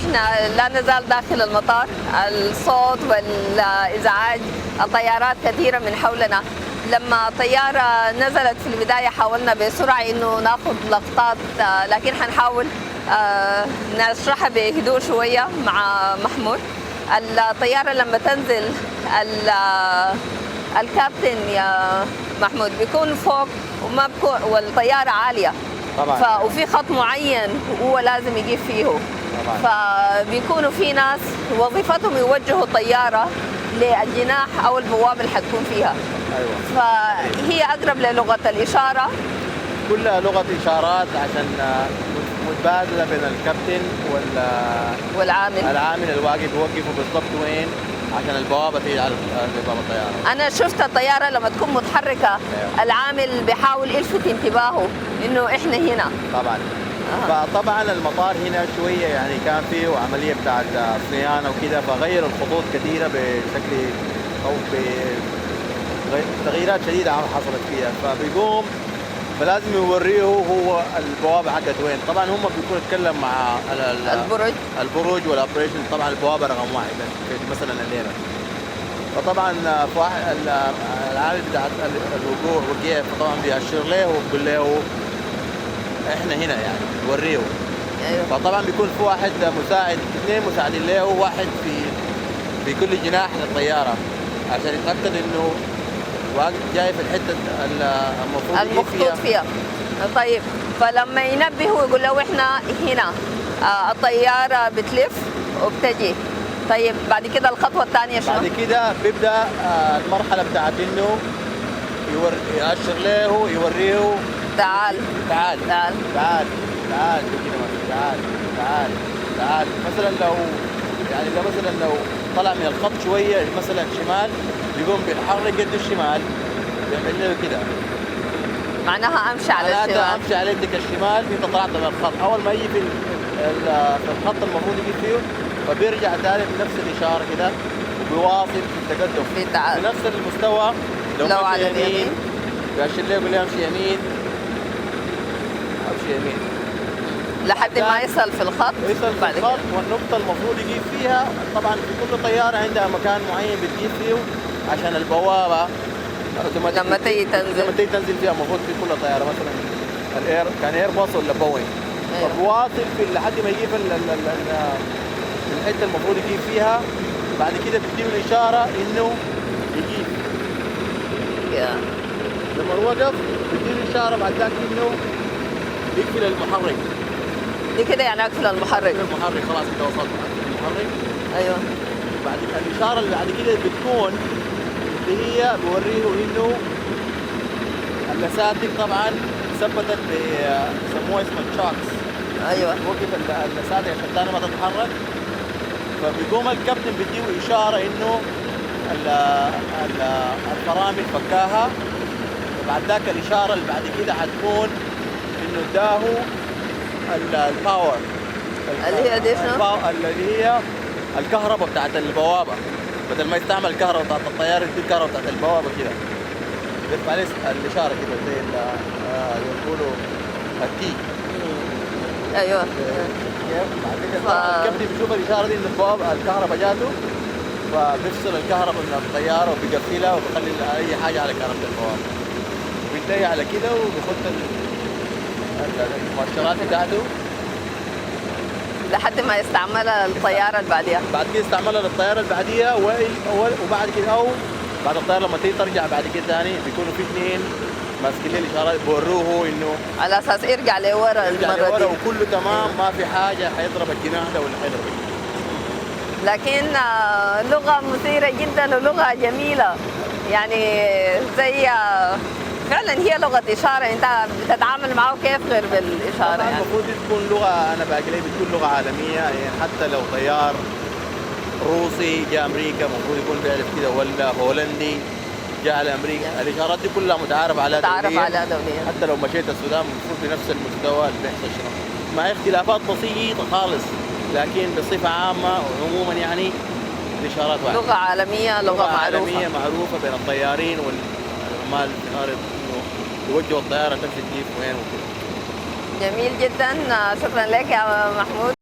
احنا لا نزال داخل المطار، الصوت والازعاج، الطيارات كثيره من حولنا. لما الطياره نزلت في البدايه حاولنا بسرعه انه ناخذ لقطات، لكن حنحاول نشرحها بهدوء شويه مع محمود. الطياره لما تنزل الكابتن يا محمود بيكون فوق وما بيكون، والطياره عاليه طبعا. وفي خط معين هو لازم يجيب فيه طبعا. فبيكونوا في ناس وظيفتهم يوجهوا الطياره للجناح او البوابه اللي حتكون فيها. ايوه. فهي اقرب للغه الاشاره، كلها لغه اشارات عشان متبادله بين الكابتن والعامل الواقف يوقفوا بالضبط وين عشان البوابه تيجي على باب الطياره. انا شفت الطياره لما تكون متحركه العامل بيحاول يلفت انتباهه انه احنا هنا. طبعا. فطبعا المطار هنا شويه يعني كان فيه عمليه بتاعت صيانه وكده، فغيروا الخطوط كثيره بشكل او بتغييرات شديده حصلت فيها، فبيقوم فلازم يوريه هو البوابه حقت وين. طبعا هم بيكونوا يتكلم مع البرج والاوبريشن، طبعا البوابه رقم 1 مثلا الليله. فطبعا العامل بتاع الوقوع وقف، فطبعا بيأشر له وبيقول له احنا هنا يعني يوريه. ايوه. فطبعا بيكون في واحد مساعد، 2 مساعدين له، واحد في كل جناح للطياره عشان يتاكد انه واقف جاي في الحته المخطوط فيها. طيب فلما ينبهوا يقول له احنا هنا، الطياره بتلف وبتجي. طيب بعد كده الخطوه الثانيه شنو؟ بعد كده بيبدا المرحله بتاعت انه يأشر له يوريه تعال تعال تعال تعال تعال تعال تعال تعال. مثلا لو يعني لو طلع من الخط شويه مثلا شمال، يقوم بيتحرك يده الشمال بيعمل له كده، معناها امشي على الشمال. امشي على يدك الشمال، انت طلعت من الخط. اول ما يجي في الخط المفروض يجي فيه، فبيرجع ثاني بنفس الاشاره كده وبيواصل في التقدم في نفس المستوى. لو على اليمين بيأشر له يقول له امشي يمين، امشي يمين لحد ما يصل في الخط. بعد الخط والنقطة المفروض يجيب فيها. طبعا في كل طيارة عندها مكان معين بتجيب فيه عشان البوابة لما تيجي تنزل فيها. المفروض في كل طيارة مثلا كان اير باص ولا بوينغ، فبواصل في لحد ما يجيب الحتة المفروض يجيب فيها. بعد كده بتديله الإشارة إنه يجيب. لما وقف بتديله الإشارة بعد ذاك إنه يقفل المحرك. دي كده يعني اقفل المحرك. خلاص كده وصلت المحرك. ايوه. بعد الاشاره اللي بعد كده بتكون اللي هي بوريه انه اللساتك طبعا ثبتت بيسموها اسمها تشاكس. ايوه. وقف اللساتك عشان ثاني ما تتحرك، فبيقوم الكابتن بيديه اشاره انه الفرامل فكاها. وبعد ذاك الاشاره اللي بعد كده حتكون انه اداهو الباور اللي هي دي شنو؟ اللي هي الكهرباء بتاعت البوابه، بدل ما يستعمل الكهرباء بتاعت الطياره يدي الكهرباء بتاعت البوابه كده، يرفع عليه الاشاره كده زي يقولوا التي. ايوه. بعد كده الكابتن بيشوف الاشاره دي ان البوابه الكهرباء جاته، فبيفصل الكهرباء من الطياره وبيقفلها وبيخلي اي حاجه على كهرباء البوابه، وبينتهي على كده وبيخط المؤشرات بتاعته لحد ما يستعملها الطياره اللي بعديها. بعد كده يستعملها للطياره اللي بعديها وبعد كده او بعد الطياره لما تيجي ترجع بعد كده ثاني بيكونوا في 2 ماسكين له الاشارات بيوروه انه على اساس يرجع لورا المره دي وكله تمام. ما في حاجه حيضرب الجناح ده ولا حيضرب. لكن لغه مثيره جدا ولغه جميله، يعني زي فعلا هي لغه اشاره. انت بتتعامل معه كيف غير بالاشاره؟ يعني المفروض تكون لغه، انا باقي بتكون لغه عالميه، يعني حتى لو طيار روسي جاء امريكا المفروض يكون بيعرف كده، ولا هولندي جاء على امريكا. الاشارات دي كلها متعارف على دوليا. حتى لو مشيت السودان المفروض بنفس المستوى اللي بيحصل شنو، مع اختلافات بسيطه خالص، لكن بصفه عامه وعموما يعني الاشارات واحده. لغه عالميه، لغه عالميه معروفه بين الطيارين والعمال في الارض انه يوجهوا الطياره تمشي تجيب وين وكده. جميل جدا، شكرا لك يا محمود.